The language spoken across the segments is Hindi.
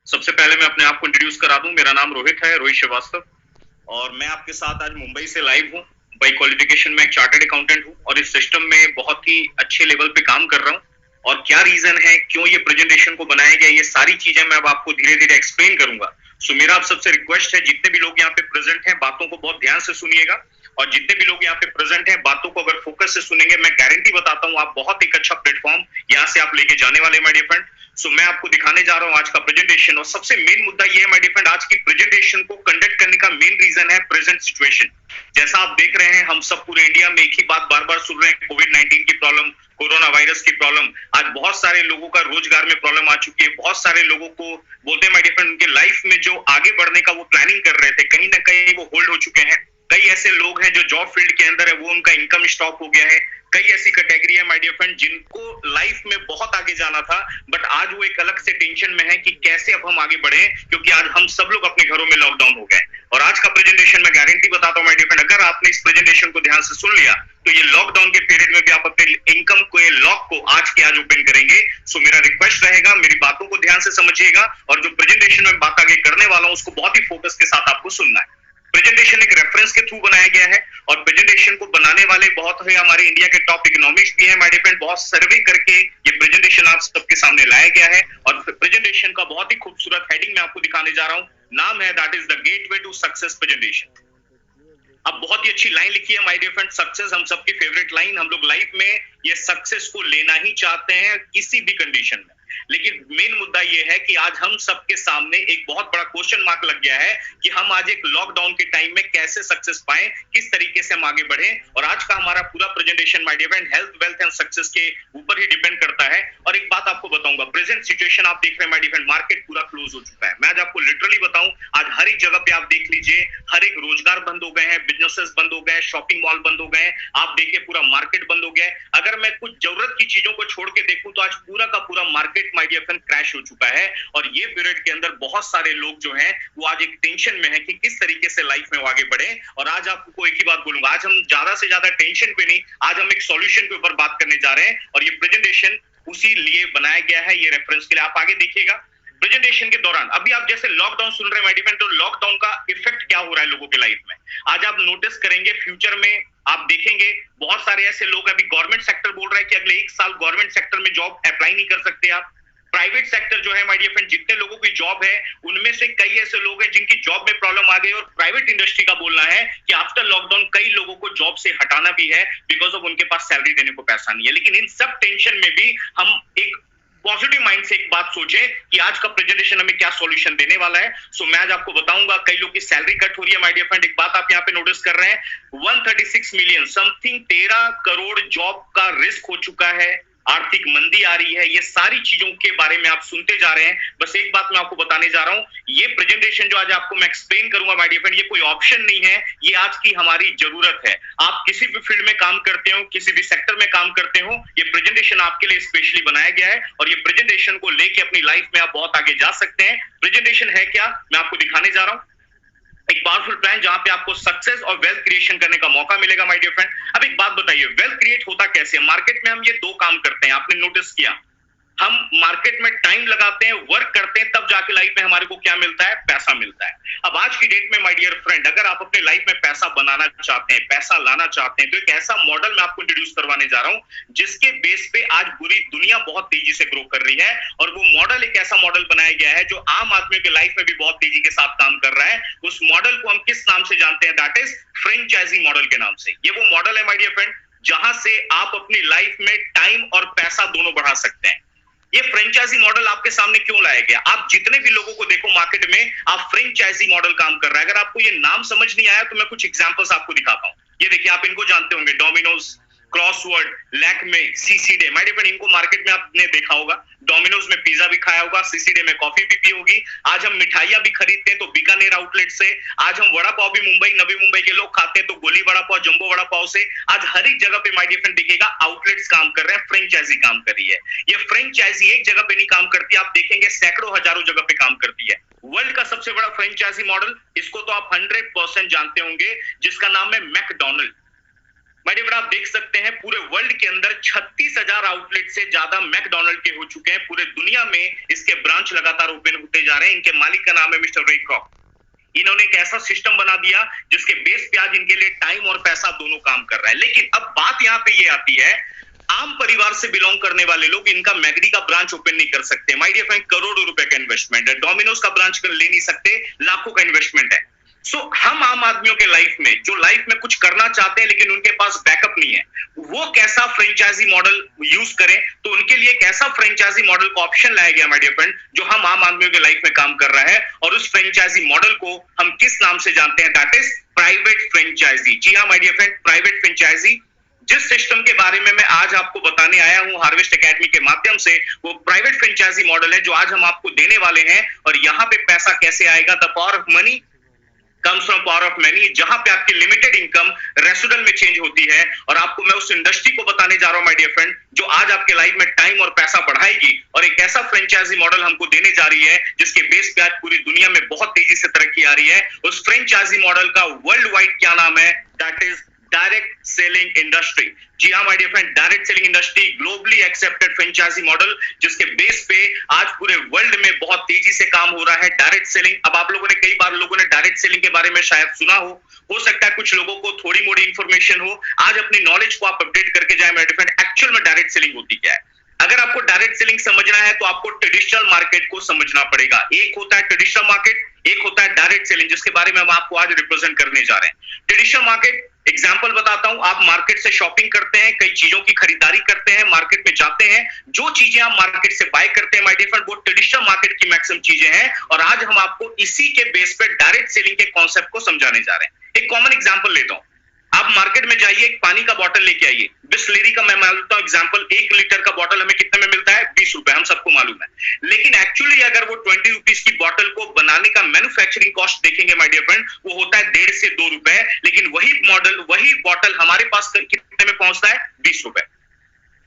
सबसे पहले मैं अपने आप को इंट्रोड्यूस करा दूं। मेरा नाम रोहित है, रोहित श्रीवास्तव, और मैं आपके साथ आज मुंबई से लाइव हूं। बाई क्वालिफिकेशन मैं एक चार्टर्ड अकाउंटेंट हूं और इस सिस्टम में बहुत ही अच्छे लेवल पे काम कर रहा हूं। और क्या रीजन है, क्यों ये प्रेजेंटेशन को बनाया गया, ये सारी चीजें मैं अब आपको धीरे धीरे एक्सप्लेन करूंगा। सो मेरा आप सबसे रिक्वेस्ट है, जितने भी लोग यहाँ पे प्रेजेंट हैं, बातों को बहुत ध्यान से सुनिएगा। और जितने भी लोग यहाँ पे प्रेजेंट हैं, बातों को अगर फोकस से सुनेंगे, मैं गारंटी बताता हूँ, आप बहुत एक अच्छा प्लेटफॉर्म यहाँ से आप लेके जाने वाले, माय डियर फ्रेंड। सो मैं आपको दिखाने जा रहा हूं आज का प्रेजेंटेशन, और सबसे मेन मुद्दा ये है माय डियर फ्रेंड, आज की प्रेजेंटेशन को कंडक्ट करने का मेन रीजन है प्रेजेंट सिचुएशन। जैसा आप देख रहे हैं, हम सब पूरे इंडिया में एक ही बात बार बार सुन रहे हैं, कोविड-19 की प्रॉब्लम, कोरोना वायरस की प्रॉब्लम। आज बहुत सारे लोगों का रोजगार में प्रॉब्लम आ चुकी है। बहुत सारे लोगों को बोलते हैं माय डियर फ्रेंड, उनके लाइफ में जो आगे बढ़ने का वो प्लानिंग कर रहे थे, कहीं ना कहीं वो होल्ड हो चुके हैं। कई ऐसे लोग हैं जो जॉब फील्ड के अंदर है, वो उनका इनकम स्टॉप हो गया है। कई ऐसी कैटेगरी है माय डियर फ्रेंड, जिनको लाइफ में बहुत आगे जाना था, बट आज वो एक अलग से टेंशन में है कि कैसे अब हम आगे बढ़े, क्योंकि आज हम सब लोग अपने घरों में लॉकडाउन हो गए। और आज का प्रेजेंटेशन मैं गारंटी बताता हूं माय डियर फ्रेंड, अगर आपने इस प्रेजेंटेशन को ध्यान से सुन लिया, तो ये लॉकडाउन के पीरियड में भी आप अपने इनकम को, लॉक को आज के आज ओपन करेंगे। सो मेरा रिक्वेस्ट रहेगा, मेरी बातों को ध्यान से समझिएगा, और जो प्रेजेंटेशन में बात आगे करने वाला हूं, उसको बहुत ही फोकस के साथ आपको सुनना है। प्रेजेंटेशन एक रेफरेंस के थ्रू बनाया गया है, और प्रेजेंटेशन को बनाने वाले बहुत है हमारे इंडिया के टॉप इकोनॉमिस्ट भी हैं माय डियर फ्रेंड। बहुत सर्वे करके ये प्रेजेंटेशन आप सबके सामने लाया गया है, और प्रेजेंटेशन का बहुत ही खूबसूरत हेडिंग मैं आपको दिखाने जा रहा हूं। नाम है that is the gateway to success presentation. अब बहुत ही अच्छी लाइन लिखी है माय डियर फ्रेंड, सक्सेस हम सबकी फेवरेट लाइन। हम लोग लाइफ में ये सक्सेस को लेना ही चाहते हैं किसी भी कंडीशन में, लेकिन मेन मुद्दा ये है कि आज हम सबके सामने एक बहुत बड़ा क्वेश्चन मार्क लग गया है कि हम आज एक लॉकडाउन के टाइम में कैसे सक्सेस पाएं, किस तरीके से हम आगे बढ़ें। और आज का हमारा पूरा presentation my dear friend health, wealth and success के ऊपर ही डिपेंड करता है। और एक बात आपको बताऊंगा, प्रेजेंट सिचुएशन आप देख रहे हैं माय डियर फ्रेंड, मार्केट पूरा क्लोज हो चुका है। मैं आज आपको लिटरली बताऊं, आज हर एक जगह पे आप देख लीजिए, हर एक रोजगार बंद हो गए हैं, बिजनेसेस बंद हो गए, शॉपिंग मॉल बंद हो गए, आप देखिए पूरा मार्केट बंद हो गया है। अगर मैं कुछ जरूरत की चीजों को छोड़ के देखूं, तो आज पूरा का पूरा market my dear friend crash हो चुका है। और ये पीरियड के अंदर बहुत सारे लोग जो हैं, वो आज एक टेंशन में है कि किस तरीके से लाइफ में वो आगे बढ़े। और आज आपको एक ही बात बोलूंगा, आज हम ज्यादा से ज्यादा टेंशन पे नहीं, आज हम एक सॉल्यूशन के ऊपर बात करने जा रहे हैं, और ये प्रेजेंटेशन उसी लिए बनाया गया है, ये रेफरेंस के लिए। आप आगे देखिएगा, प्रेजेंटेशन के दौरान अभी आप जैसे लॉकडाउन सुन रहे हैं माय डियर फ्रेंड, तो लॉकडाउन का इफेक्ट क्या हो रहा है लोगों के लाइफ में, आज आप नोटिस करेंगे। फ्यूचर में आप देखेंगे बहुत सारे ऐसे लोग, अभी गवर्नमेंट सेक्टर बोल रहा है कि अगले 1 साल गवर्नमेंट सेक्टर में जॉब अप्लाई नहीं कर सकते आप। प्राइवेट सेक्टर जो है माय डियर फ्रेंड, जितने लोगों की जॉब है, उनमें से कई ऐसे लोग हैं जिनकी जॉब में प्रॉब्लम आ गई। और प्राइवेट इंडस्ट्री का बोलना है कि आफ्टर लॉकडाउन कई लोगों को जॉब से हटाना भी है, बिकॉज ऑफ उनके पास सैलरी देने को पैसा नहीं है। लेकिन इन सब टेंशन में भी हम एक पॉजिटिव माइंड से एक बात सोचे कि आज का प्रेजेंटेशन हमें क्या सॉल्यूशन देने वाला है। सो मैं आज आपको बताऊंगा, कई लोग की सैलरी कट हो रही है माय डियर फ्रेंड। एक बात आप यहाँ पे नोटिस कर रहे हैं, 136 मिलियन समथिंग 13 करोड़ जॉब का रिस्क हो चुका है, आर्थिक मंदी आ रही है। ये सारी चीजों के बारे में आप सुनते जा रहे हैं। बस एक बात मैं आपको बताने जा रहा हूं, ये प्रेजेंटेशन जो आज आपको मैं एक्सप्लेन करूंगा माय डियर फ्रेंड, ये कोई ऑप्शन नहीं है, ये आज की हमारी जरूरत है। आप किसी भी फील्ड में काम करते हो, किसी भी सेक्टर में काम करते हो, ये प्रेजेंटेशन आपके लिए स्पेशली बनाया गया है, और ये प्रेजेंटेशन को लेके अपनी लाइफ में आप बहुत आगे जा सकते हैं। प्रेजेंटेशन है क्या, मैं आपको दिखाने जा रहा हूं, एक पावरफुल प्लान जहां पे आपको सक्सेस और वेल्थ क्रिएशन करने का मौका मिलेगा माय डियर फ्रेंड। अब एक बात बताइए, वेल्थ क्रिएट होता कैसे है? मार्केट में हम ये 2 काम करते हैं, आपने नोटिस किया, हम मार्केट में टाइम लगाते हैं, वर्क करते हैं, तब जाके लाइफ में हमारे को क्या मिलता है, पैसा मिलता है। अब आज की डेट में माय डियर फ्रेंड, अगर आप अपने लाइफ में पैसा बनाना चाहते हैं, पैसा लाना चाहते हैं, तो एक ऐसा मॉडल मैं आपको इंट्रोड्यूस करवाने जा रहा हूं जिसके बेस पे आज पूरी दुनिया बहुत तेजी से ग्रो कर रही है। और वो मॉडल एक ऐसा मॉडल बनाया गया है जो आम आदमी के लाइफ में भी बहुत तेजी के साथ काम कर रहा है। उस मॉडल को हम किस नाम से जानते हैं? दैट इज फ्रेंचाइजी मॉडल के नाम से। ये वो मॉडल है माय डियर फ्रेंड, जहां से आप अपनी लाइफ में टाइम और पैसा दोनों बढ़ा सकते हैं। ये फ्रेंचाइजी मॉडल आपके सामने क्यों लाया गया? आप जितने भी लोगों को देखो मार्केट में, आप फ्रेंचाइजी मॉडल काम कर रहा है। अगर आपको ये नाम समझ नहीं आया तो मैं कुछ एग्जांपल्स आपको दिखाता हूं। ये देखिए, आप इनको जानते होंगे, Domino's, Crossword, Lakme, CCD. My dear friend, इनको मार्केट में आपने देखा होगा। डोमिनोज में पिज्जा भी खाया होगा, सीसीडे में कॉफी भी पी होगी। आज हम मिठाइयां भी खरीदते हैं तो बीकानेर आउटलेट से। आज हम वड़ा पाव भी मुंबई, नवी मुंबई के लोग खाते हैं तो गोली वड़ा पाव, जंबो वड़ा पाव से। आज हर एक जगह पे माय डियर फ्रेंड देखिएगा, आउटलेट्स काम कर रहे हैं, फ्रेंचाइजी काम कर रही है। ये फ्रेंचाइजी एक जगह पे नहीं काम करती, आप देखेंगे सैकड़ों हजारों जगह पे काम करती है। वर्ल्ड का सबसे बड़ा फ्रेंचाइजी मॉडल, इसको तो आप 100% जानते होंगे, जिसका नाम है मैकडोनल्ड। माय डियर, आप देख सकते हैं पूरे वर्ल्ड के अंदर 36,000 आउटलेट से ज्यादा मैकडोनल्ड के हो चुके हैं। पूरे दुनिया में इसके ब्रांच लगातार ओपन होते जा रहे हैं। इनके मालिक का नाम है मिस्टर रे क्रॉक। इन्होंने एक ऐसा सिस्टम बना दिया जिसके बेस पे आज इनके लिए टाइम और पैसा दोनों काम कर रहा है। लेकिन अब बात यहाँ पे ये आती है, आम परिवार से बिलोंग करने वाले लोग इनका मैगडी का ब्रांच ओपन नहीं कर सकते। माय डियर फ्रेंड, करोड़ों रुपए का इन्वेस्टमेंट है। डोमिनोज का ब्रांच ले नहीं सकते, लाखों का इन्वेस्टमेंट है। सो हम आम आदमियों के लाइफ में जो लाइफ में कुछ करना चाहते हैं लेकिन उनके पास बैकअप नहीं है, वो कैसा फ्रेंचाइजी मॉडल यूज करें, तो उनके लिए कैसा फ्रेंचाइजी मॉडल का ऑप्शन लाया गया माय डियर फ्रेंड, जो हम आम आदमियों के लाइफ में काम कर रहा है। और उस फ्रेंचाइजी मॉडल को हम किस नाम से जानते हैं? That is private franchisee. जी हाँ my dear friend, private franchisee. जिस सिस्टम के बारे में मैं आज आपको बताने आया हूं हार्वेस्ट एकेडमी के माध्यम से, वो प्राइवेट फ्रेंचाइजी मॉडल है जो आज हम आपको देने वाले हैं। और यहाँ पे पैसा कैसे आएगा? The power of money comes from power of money, जहां पे आपकी लिमिटेड इनकम रेसिडुअल में चेंज होती है। और आपको मैं उस इंडस्ट्री को बताने जा रहा हूं माय डियर फ्रेंड, जो आज आपके लाइफ में टाइम और पैसा बढ़ाएगी और एक ऐसा फ्रेंचाइजी मॉडल हमको देने जा रही है जिसके बेस पे आज पूरी दुनिया में बहुत तेजी से तरक्की आ रही है। उस फ्रेंचाइजी मॉडल का वर्ल्ड वाइड क्या नाम है? That is direct selling industry. जी हाँ my dear friend, direct selling industry, globally accepted franchisee model जिसके बेस पे आज पूरे वर्ल्ड में बहुत तेजी से काम हो रहा है। डायरेक्ट सेलिंग, अब आप लोगों ने कई बार लोगों ने डायरेक्ट सेलिंग के बारे में शायद सुना हो सकता है कुछ लोगों को थोड़ी मोड़ी इंफॉर्मेशन हो। आज अपनी नॉलेज को आप अपडेट करके जाए माय डियर फ्रेंड, एक्चुअल में डायरेक्ट सेलिंग होती क्या है। अगर आपको डायरेक्ट सेलिंग समझना है तो आपको ट्रेडिशनल मार्केट को समझना पड़ेगा। एक होता है ट्रेडिशनल मार्केट, एक होता है डायरेक्ट सेलिंग, जिसके बारे में हम आपको आज रिप्रेजेंट करने जा रहे हैं। ट्रेडिशनल मार्केट, एग्जाम्पल बताता हूं, आप मार्केट से शॉपिंग करते हैं, कई चीजों की खरीदारी करते हैं, मार्केट में जाते हैं, जो चीजें आप मार्केट से बाय करते हैं माय डियर फ्रेंड, वो ट्रेडिशनल मार्केट की मैक्सिमम चीजें हैं। और आज हम आपको इसी के बेस पे डायरेक्ट सेलिंग के कॉन्सेप्ट को समझाने जा रहे हैं। एक कॉमन एग्जाम्पल लेता हूं, आप मार्केट में जाइए, एक पानी का बॉटल लेके आइए। बिस्लेरी का मैं मानता हूं एग्जांपल, 1 लीटर का बॉटल हमें कितने में मिलता है? 20 रुपए, हम सबको मालूम है। लेकिन एक्चुअली अगर वो 20 रुपीज की बॉटल को बनाने का मैन्युफैक्चरिंग कॉस्ट देखेंगे माय डियर फ्रेंड, वो होता है 1.5 से 2 रुपए। लेकिन वही बॉटल हमारे पास कितने में पहुंचता है? 20 रुपए।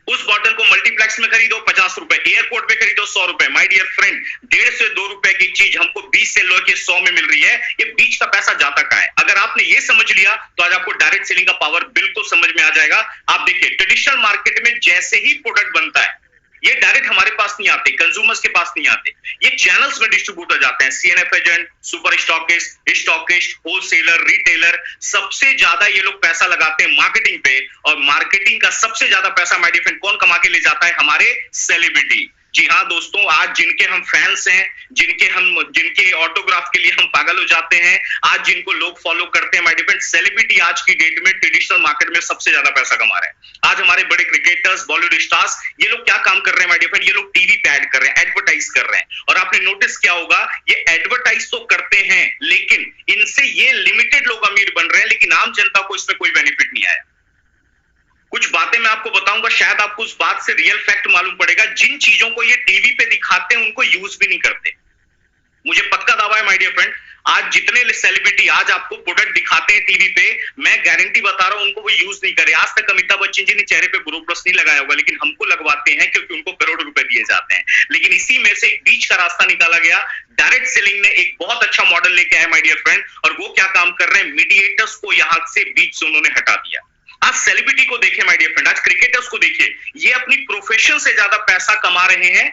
उस बॉटल को मल्टीप्लेक्स में खरीदो 50 रुपए, एयरपोर्ट पे खरीदो 100 रुपए। माय डियर फ्रेंड, 1.5 से 2 रुपए की चीज हमको 20 से लेके 100 में मिल रही है। ये बीच का पैसा जाता कहां है? अगर आपने ये समझ लिया तो आज आपको डायरेक्ट सेलिंग का पावर बिल्कुल समझ में आ जाएगा। आप देखिए, ट्रेडिशनल मार्केट में जैसे ही प्रोडक्ट बनता है, ये डायरेक्ट हमारे पास नहीं आते, कंज्यूमर्स के पास नहीं आते, ये चैनल्स में डिस्ट्रीब्यूट हो जाते हैं। CNF agent, super stockist, wholesaler, retailer, सबसे ज्यादा ये लोग पैसा लगाते हैं मार्केटिंग पे। और मार्केटिंग का सबसे ज्यादा पैसा माय डियर फ्रेंड कौन कमा के ले जाता है? हमारे सेलिब्रिटी। जी हाँ दोस्तों, आज जिनके हम फैंस हैं, जिनके ऑटोग्राफ के लिए हम पागल हो जाते हैं, आज जिनको लोग फॉलो करते हैं माय डियर फ्रेंड, सेलिब्रिटी आज की डेट में ट्रेडिशनल मार्केट में सबसे ज्यादा पैसा कमा रहे हैं। आज हमारे बड़े क्रिकेटर्स, बॉलीवुड स्टार्स, ये लोग क्या काम कर रहे हैं माय डियर फ्रेंड? ये लोग टीवी पे ऐड कर रहे हैं, एडवर्टाइज कर रहे हैं। और आपने नोटिस किया होगा, ये एडवर्टाइज तो करते हैं लेकिन इनसे ये लिमिटेड लोग अमीर बन रहे हैं, लेकिन आम जनता को इसमें कोई बेनिफिट नहीं आया। कुछ बातें मैं आपको बताऊंगा, शायद आपको उस बात से रियल फैक्ट मालूम पड़ेगा। जिन चीजों को ये टीवी पे दिखाते हैं उनको यूज भी नहीं करते। मुझे पक्का दावा है माय डियर फ्रेंड, आज जितने सेलिब्रिटी आज आपको प्रोडक्ट दिखाते हैं टीवी पे, मैं गारंटी बता रहा हूं उनको वो यूज नहीं करे। आज तक अमिताभ बच्चन जी ने चेहरे पे ब्रो प्लस नहीं लगाया होगा, लेकिन हमको लगवाते हैं क्योंकि उनको करोड़ों रुपए दिए जाते हैं। लेकिन इसी में से एक बीच का रास्ता निकाला गया। डायरेक्ट सेलिंग ने एक बहुत अच्छा मॉडल लेके आया माय डियर फ्रेंड, और वो क्या काम कर रहे हैं? मीडिएटर्स को यहां से बीच से उन्होंने हटा दिया। आज सेलिब्रिटी को देखिए माय डियर फ्रेंड, आज क्रिकेटर्स को देखिए, ये अपनी प्रोफेशन से ज्यादा पैसा कमा रहे हैं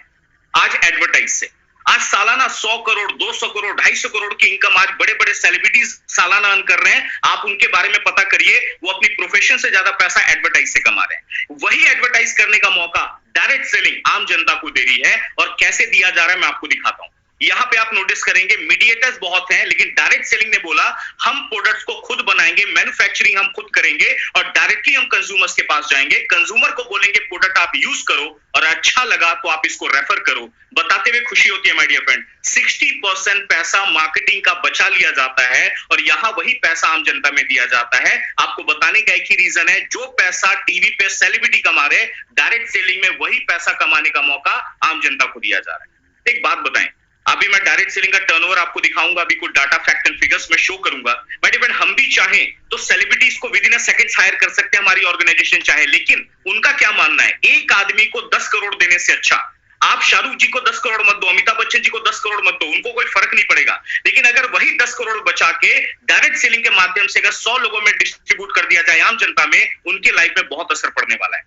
आज एडवर्टाइज से। आज सालाना 100 करोड़, 200 करोड़, 250 करोड़ की इनकम आज बड़े बड़े सेलिब्रिटीज सालाना अर्न कर रहे हैं। आप उनके बारे में पता करिए, वो अपनी प्रोफेशन से ज्यादा पैसा एडवर्टाइज से कमा रहे हैं। वही एडवर्टाइज करने का मौका डायरेक्ट सेलिंग आम जनता को दे रही है। और कैसे दिया जा रहा है मैं आपको दिखाता हूं। यहां पे आप नोटिस करेंगे मीडिएटर्स बहुत हैं, लेकिन डायरेक्ट सेलिंग ने बोला हम प्रोडक्ट्स को खुद बनाएंगे, मैन्युफैक्चरिंग हम खुद करेंगे और डायरेक्टली हम कंज्यूमर्स के पास जाएंगे। कंज्यूमर को बोलेंगे प्रोडक्ट आप यूज करो और अच्छा लगा तो आप इसको रेफर करो। बताते हुए खुशी होती है माय डियर फ्रेंड, 60% पैसा मार्केटिंग का बचा लिया जाता है और यहां वही पैसा आम जनता में दिया जाता है। आपको बताने का एक ही रीजन है, जो पैसा टीवी पे सेलिब्रिटी कमा रहे, डायरेक्ट सेलिंग में वही पैसा कमाने का मौका आम जनता को दिया जा रहा है। एक बात बताएं, अभी मैं डायरेक्ट सेलिंग का टर्नओवर आपको दिखाऊंगा, अभी कुछ डाटा फैक्ट एंड फिगर्स में शो करूंगा। माय डियर फ्रेंड, हम भी चाहें तो सेलिब्रिटीज को within a seconds hire कर सकते हैं, हमारी ऑर्गेनाइजेशन चाहे, लेकिन उनका क्या मानना है, एक आदमी को 10 करोड़ देने से अच्छा आप शाहरुख जी को 10 करोड़ मत दो, अमिताभ बच्चन जी को 10 करोड़ मत दो, उनको कोई फर्क नहीं पड़ेगा। लेकिन अगर वही 10 करोड़ बचा के डायरेक्ट सेलिंग के माध्यम से अगर 100 लोगों में डिस्ट्रीब्यूट कर दिया जाए आम जनता में, उनकी लाइफ में बहुत असर पड़ने वाला है।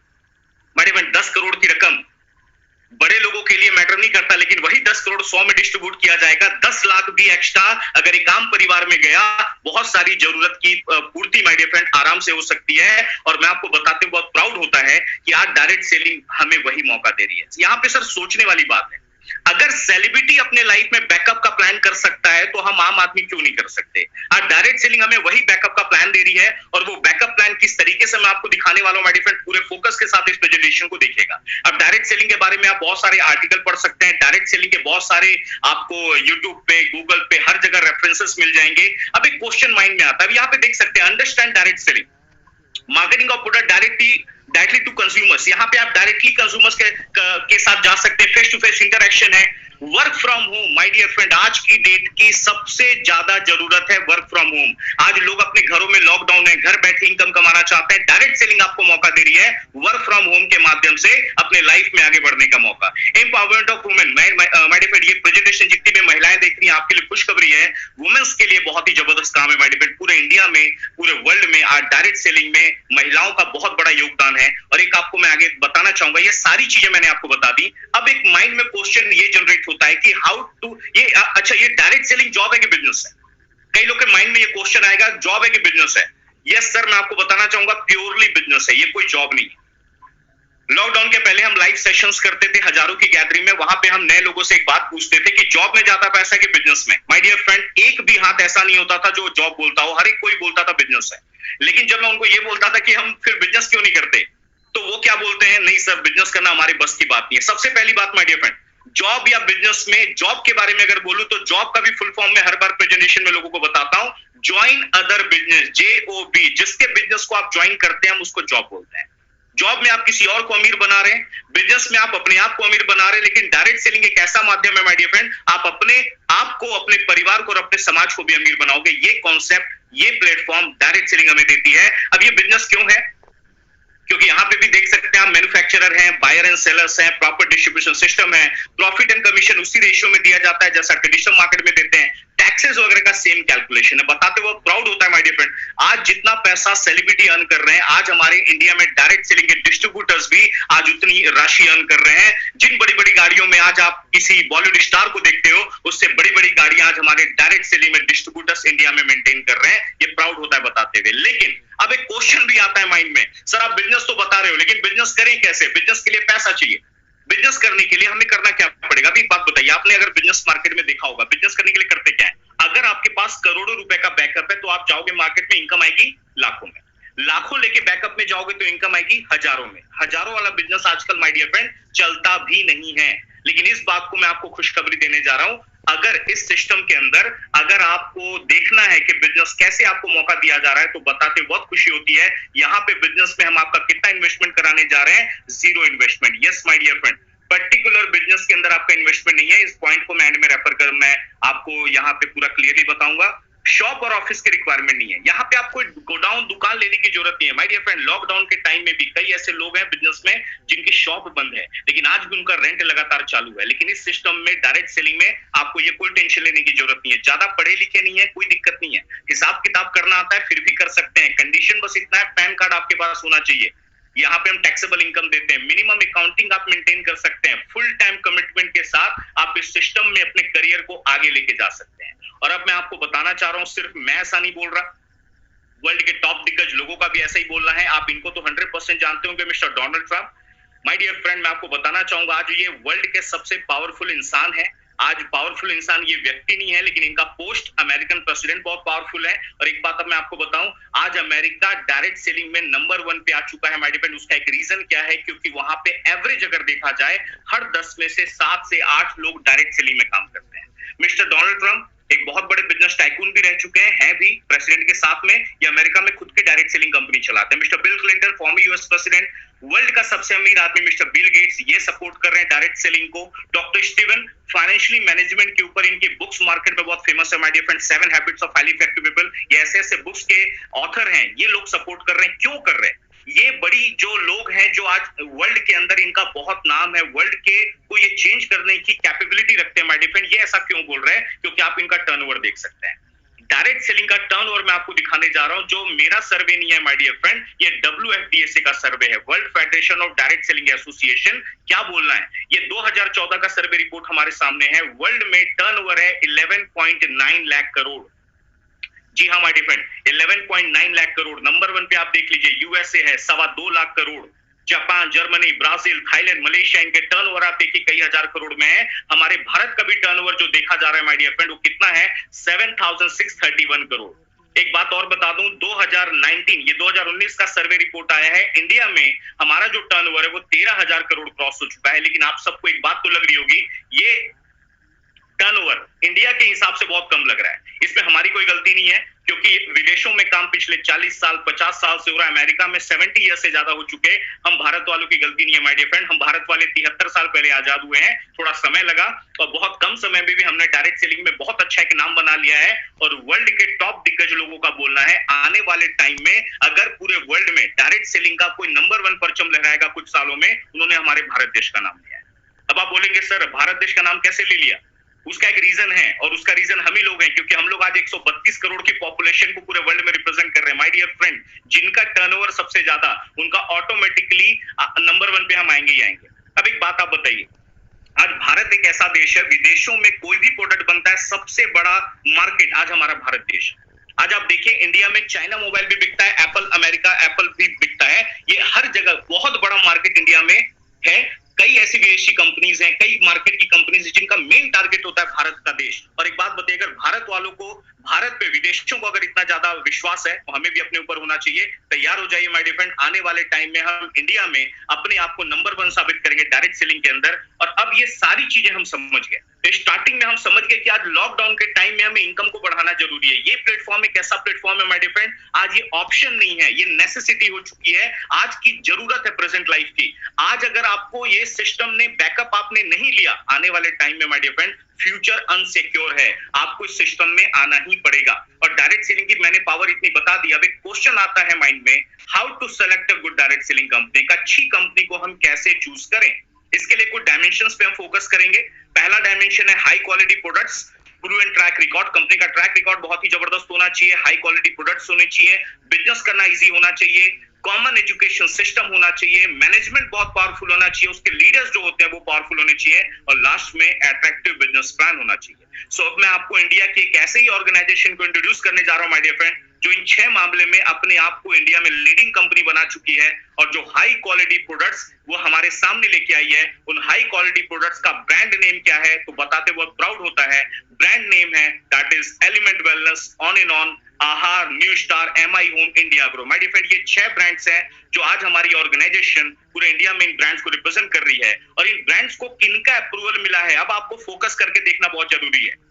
मेरे फ्रेंड, 10 करोड़ की रकम बड़े लोगों के लिए मैटर नहीं करता, लेकिन वही 10 करोड़ 100 में डिस्ट्रीब्यूट किया जाएगा। 10 लाख भी एक्स्ट्रा अगर एक आम परिवार में गया, बहुत सारी जरूरत की पूर्ति माय डियर फ्रेंड आराम से हो सकती है। और मैं आपको बताते हुए बहुत प्राउड होता है कि आज डायरेक्ट सेलिंग हमें वही मौका दे रही है। यहाँ पे सर सोचने वाली बात है, अगर सेलिब्रिटी अपने लाइफ में बैकअप का प्लान कर सकता है तो हम आम आदमी क्यों नहीं कर सकते। आज डायरेक्ट सेलिंग हमें वही बैकअप का प्लान दे रही है, और वो बैकअप प्लान किस तरीके से मैं आपको दिखाने वाला हूं माय डियर फ्रेंड। पूरे फोकस के साथ इस प्रेजेंटेशन को देखिएगा। अब डायरेक्ट सेलिंग के बारे में आप बहुत सारे आर्टिकल पढ़ सकते हैं, डायरेक्ट सेलिंग के बहुत सारे आपको यूट्यूब पे, गूगल पे, हर जगह रेफरेंसेस मिल जाएंगे। अब एक क्वेश्चन माइंड में आता है, यहाँ पे देख सकते हैं, understand direct selling, marketing of product directly to consumers. यहाँ पे आप डायरेक्टली कंज्यूमर्स के साथ जा सकते हैं, फेस टू फेस इंटरेक्शन है। Work from home my dear friend, आज की डेट की सबसे ज्यादा जरूरत है वर्क फ्रॉम होम। आज लोग अपने घरों में लॉकडाउन है, घर बैठे इनकम कमाना चाहते हैं। डायरेक्ट सेलिंग आपको मौका दे रही है वर्क फ्रॉम होम के माध्यम से अपने लाइफ में आगे बढ़ने का मौका। Empowerment of women, my dear friend, ये प्रेजेंटेशन जितनी भी महिलाएं देख रही हैं आपके लिए खुशखबरी है। वुमेन्स के लिए बहुत ही जबरदस्त काम है माय डियर फ्रेंड। पूरे इंडिया में, पूरे वर्ल्ड में आज डायरेक्ट सेलिंग में महिलाओं का बहुत बड़ा योगदान है। और एक आपको मैं आगे बताना चाहूंगा, ये सारी चीजें मैंने आपको बता दी। अब एक माइंड में क्वेश्चन ये जनरेट होता है कि हाउ टू, ये अच्छा, ये डायरेक्ट सेलिंग जॉब है कि बिजनेस है। कई लोग के माइंड में ये क्वेश्चन आएगा, जॉब है कि बिजनेस है। यस सर, मैं आपको बताना चाहूंगा प्योरली बिजनेस है, ये कोई जॉब नहीं है। लॉकडाउन के पहले हम लाइव सेशंस करते थे हजारों की गैदरिंग में, वहां पे हम नए लोगों से एक बात पूछते थे कि जॉब में ज्यादा पैसा है कि बिजनेस में। माय डियर फ्रेंड, एक भी हाथ ऐसा नहीं होता था जो जॉब बोलता हो, हर एक कोई बोलता था बिजनेस है। लेकिन जब मैं उनको ये बोलता था कि हम फिर बिजनेस क्यों नहीं करते, तो वो क्या बोलते हैं, नहीं सर बिजनेस करना हमारे बस की बात नहीं है। सबसे पहली बात माय डियर फ्रेंड, जॉब या बिजनेस में, जॉब के बारे में अगर बोलूं तो जॉब का भी फुल फॉर्म में हर बार प्रेजेंटेशन में लोगों को बताता हूं, ज्वाइन अदर बिजनेस, JOB। जिसके बिजनेस को आप ज्वाइन करते हैं हम उसको जॉब बोलते हैं। जॉब में आप किसी और को अमीर बना रहे हैं, बिजनेस में आप अपने आप को अमीर बना रहे हैं। लेकिन डायरेक्ट सेलिंग एक ऐसा माध्यम है माय डियर फ्रेंड, आप अपने आप को, अपने परिवार को और अपने समाज को भी अमीर बनाओगे। ये कॉन्सेप्ट, ये प्लेटफॉर्म डायरेक्ट सेलिंग हमें देती है। अब ये बिजनेस क्यों है, क्योंकि यहाँ पे भी देख सकते हैं आप, मैन्युफैक्चरर हैं, बायर एंड सेलर्स हैं, प्रॉपर डिस्ट्रीब्यूशन सिस्टम है, प्रॉफिट एंड कमीशन उसी रेशियो में दिया जाता है जैसा ट्रेडिशनल मार्केट में देते हैं, टैक्सेस वगैरह का सेम कैलकुलेशन है। बताते हुए प्राउड होता है माय डियर फ्रेंड, आज जितना पैसा सेलिब्रिटी अर्न कर रहे हैं, आज हमारे इंडिया में डायरेक्ट सेलिंग के डिस्ट्रीब्यूटर्स भी आज उतनी राशि अर्न कर रहे हैं। जिन बड़ी बड़ी गाड़ियों में आज आप किसी बॉलीवुड स्टार को देखते हो, उससे बड़ी बड़ी गाड़ियां आज हमारे डायरेक्ट सेलिंग में डिस्ट्रीब्यूटर्स इंडिया में मेंटेन कर रहे हैं। ये प्राउड होता है बताते हुए। लेकिन अब एक क्वेश्चन भी आता है माइंड में, सर आप बिजनेस तो बता रहे हो, लेकिन बिजनेस करें कैसे, बिजनेस के लिए पैसा चाहिए। बिजनेस करने के लिए हमें करना क्या पड़ेगा। अभी एक बात बताइए, आपने अगर बिजनेस मार्केट में देखा होगा, बिजनेस करने के लिए करते क्या है। अगर आपके पास करोड़ों रुपए का बैकअप है तो आप जाओगे मार्केट में, इनकम आएगी लाखों में। लाखों लेके बैकअप में जाओगे तो इनकम आएगी हजारों में। हजारों वाला बिजनेस आजकल माय डियर फ्रेंड चलता भी नहीं है। लेकिन इस बात को मैं आपको खुशखबरी देने जा रहा हूं, अगर इस सिस्टम के अंदर अगर आपको देखना है कि बिजनेस कैसे आपको मौका दिया जा रहा है, तो बताते बहुत खुशी होती है। यहाँ पे बिजनेस में हम आपका कितना इन्वेस्टमेंट कराने जा रहे हैं, 0 investment. Yes my dear friend, particular business के अंदर आपका इन्वेस्टमेंट नहीं है। इस पॉइंट को मैं एंड में रेफर कर, मैं आपको यहाँ पे पूरा क्लियरली बताऊंगा। शॉप और ऑफिस की रिक्वायरमेंट नहीं है। यहाँ पे आपको गोडाउन, दुकान लेने की जरूरत नहीं है माय डियर फ्रेंड। लॉकडाउन के टाइम में भी कई ऐसे लोग हैं बिजनेस में जिनकी शॉप बंद है, लेकिन आज भी उनका रेंट लगातार चालू है। लेकिन इस सिस्टम में, डायरेक्ट सेलिंग में, आपको ये कोई टेंशन लेने की जरूरत नहीं है। ज्यादा पढ़े लिखे नहीं है, कोई दिक्कत नहीं है, हिसाब किताब करना आता है फिर भी कर सकते हैं। कंडीशन बस इतना है, पैन कार्ड आपके पास होना चाहिए। यहाँ पे हम टैक्सेबल इनकम देते हैं, मिनिमम अकाउंटिंग आप मेंटेन कर सकते हैं। फुल टाइम कमिटमेंट के साथ आप इस सिस्टम में अपने करियर को आगे लेके जा सकते हैं। और अब मैं आपको बताना चाह रहा हूं, सिर्फ मैं ऐसा नहीं बोल रहा, वर्ल्ड के टॉप दिग्गज लोगों का भी ऐसा ही बोलना है। आप इनको तो 100% जानते होंगे, mister Donald Trump. My dear friend, मैं आपको बताना चाहूंगा, आज ये वर्ल्ड के सबसे पावरफुल इंसान है। आज पावरफुल इंसान ये व्यक्ति नहीं है, लेकिन इनका पोस्ट अमेरिकन प्रेसिडेंट बहुत पावरफुल है। और एक बात अब मैं आपको बताऊं, आज अमेरिका डायरेक्ट सेलिंग में नंबर 1 पे आ चुका है माय डियर फ्रेंड। उसका एक रीजन क्या है, क्योंकि वहां पे एवरेज अगर देखा जाए, हर 10 में से 7 से 8 लोग डायरेक्ट सेलिंग में काम करते हैं। मिस्टर डोनाल्ड ट्रंप एक बहुत बड़े बिजनेस टाइकून भी रह चुके हैं भी प्रेसिडेंट के साथ में। ये अमेरिका में खुद की डायरेक्ट सेलिंग कंपनी चलाते हैं। Mister Bill Clinton, former US president, world का सबसे अमीर आदमी मिस्टर बिल गेट्स, ये सपोर्ट कर रहे हैं डायरेक्ट सेलिंग को। डॉक्टर स्टीवन फाइनेंशियली मैनेजमेंट के ऊपर, इनकी बुक्स मार्केट में बहुत फेमस है my dear friend, 7 habits of highly effective people. ये ऐसे ऐसे बुक्स के ऑथर हैं, ये लोग सपोर्ट कर रहे हैं। क्यों कर रहे हैं? ये बड़ी जो लोग हैं जो आज वर्ल्ड के अंदर इनका बहुत नाम है, वर्ल्ड के को ये चेंज करने की कैपेबिलिटी रखते हैं माय डियर फ्रेंड, ये ऐसा क्यों बोल रहे हैं? क्योंकि आप इनका टर्नओवर देख सकते हैं। डायरेक्ट सेलिंग का टर्नओवर मैं आपको दिखाने जा रहा हूं, जो मेरा सर्वे नहीं है माय डियर फ्रेंड, ये WFDSA का सर्वे है, world federation of direct selling association. क्या बोलना है? ये 2014 का सर्वे रिपोर्ट हमारे सामने है। वर्ल्ड में टर्नओवर है 11.9 लाख करोड़। जी हाँ my dear friend, 11.9 lakh crore. Number 1 पे आप देख लीजिए यूएसए है 2.25 lakh crore. Japan, Germany, Brazil, Thailand, Malaysia, इनके टर्नओवर आप देखिए कई हजार करोड़ में है। हमारे भारत का भी टर्नओवर जो देखा जा रहा है माय डियर फ्रेंड, वो कितना है? 7,631 करोड़। एक बात और बता दूं, 2019 ये 2019 का सर्वे रिपोर्ट आया है, इंडिया में हमारा जो टर्नओवर है वो 13,000 करोड़ क्रॉस हो चुका है। लेकिन आप सबको एक बात तो लग रही होगी, ये टर्नओवर इंडिया के हिसाब से बहुत कम लग रहा है। इसमें हमारी कोई गलती नहीं है, क्योंकि विदेशों में काम पिछले 40 साल 50 साल से हो रहा है, अमेरिका में 70 ईयर से ज्यादा हो चुके। हम भारत वालों की गलती नहीं है माय डियर फ्रेंड, हम भारत वाले 73 साल पहले आजाद हुए हैं, थोड़ा समय लगा और बहुत कम समय में भी हमने डायरेक्ट सेलिंग में बहुत अच्छा एक नाम बना लिया है। और वर्ल्ड के टॉप दिग्गज लोगों का बोलना है, आने वाले टाइम में अगर पूरे वर्ल्ड में डायरेक्ट सेलिंग का कोई नंबर 1 परचम लहराएगा कुछ सालों में, उन्होंने हमारे भारत देश का नाम लिया है। अब आप बोलेंगे सर भारत देश का नाम कैसे ले लिया? उसका एक रीजन है, और उसका रीजन हम ही लोग हैं, क्योंकि हम लोग आज 132 करोड़ की पॉपुलेशन को पूरे वर्ल्ड में रिप्रेजेंट कर रहे हैं माय डियर फ्रेंड। जिनका टर्नओवर सबसे ज्यादा, उनका ऑटोमेटिकली नंबर 1 पे हम आएंगे ही आएंगे। अब एक बात आप बताइए, आज भारत एक ऐसा देश है, विदेशों में कोई भी प्रोडक्ट बनता है, सबसे बड़ा मार्केट आज हमारा भारत देश है। आज आप देखिए इंडिया में चाइना मोबाइल भी बिकता है, एप्पल अमेरिका एप्पल भी बिकता है, ये हर जगह बहुत बड़ा मार्केट इंडिया में है। कई ऐसी विदेशी कंपनीज हैं, कई मार्केट की कंपनीज हैं जिनका मेन टारगेट होता है भारत का देश। और एक बात बताइए, अगर भारत वालों को भारत पे विदेशियों को अगर इतना ज्यादा विश्वास है तो हमें भी अपने ऊपर होना चाहिए। तैयार हो जाइए माय डियर फ्रेंड, आने वाले टाइम में हम इंडिया में अपने आप को नंबर 1 साबित करेंगे डायरेक्ट सेलिंग के अंदर। और अब ये सारी चीजें हम समझ गए, स्टार्टिंग में हम समझ गए कि आज लॉकडाउन के टाइम में हमें इनकम को बढ़ाना जरूरी है। ये प्लेटफॉर्म एक ऐसा प्लेटफॉर्म है माय डियर फ्रेंड, आज ये ऑप्शन नहीं है, ये नेसेसिटी हो चुकी है, आज की जरूरत है प्रेजेंट लाइफ की। आज अगर आपको ये सिस्टम ने बैकअप आपने नहीं लिया, आने वाले टाइम में my dear friend future unsecure है, आपको इस सिस्टम में आना ही पड़ेगा। और डायरेक्ट सेलिंग की मैंने पावर इतनी बता दी। अब एक क्वेश्चन आता है माइंड में, how to select a good direct selling company. एक अच्छी कंपनी को हम कैसे चूज करें? इसके लिए कुछ डायमेंशंस पे हम फोकस करेंगे। पहला डायमेंशन है high quality products, proven track record. Company का ट्रैक रिकॉर्ड बहुत ही जबरदस्त होना चाहिए, हाई क्वालिटी प्रोडक्ट्स होने चाहिए, बिजनेस करना इजी होना चाहिए, कॉमन एजुकेशन सिस्टम होना चाहिए, मैनेजमेंट बहुत पावरफुल होना चाहिए, उसके लीडर्स जो होते हैं वो पावरफुल होने चाहिए, और लास्ट में अट्रैक्टिव बिजनेस प्लान होना चाहिए। सो अब मैं आपको इंडिया की एक ऐसे ही ऑर्गेनाइजेशन को इंट्रोड्यूस करने जा रहा हूं माय डियर फ्रेंड, जो इन 6 मामले में अपने आप को इंडिया में लीडिंग कंपनी बना चुकी है, और जो हाई क्वालिटी प्रोडक्ट्स वो हमारे सामने लेके आई है। उन हाई क्वालिटी प्रोडक्ट्स का ब्रांड नेम क्या है तो बताते बहुत प्राउड होता है। ब्रांड नेम है that is element wellness, on and on, Aahaar, new star, MI home, India grow. My dear friend, ये 6 ब्रांड्स हैं जो आज हमारी ऑर्गेनाइजेशन पूरे इंडिया में इन ब्रांड्स को रिप्रेजेंट कर रही है। और इन ब्रांड्स को किनका अप्रूवल मिला है, अब आपको फोकस करके देखना बहुत जरूरी है।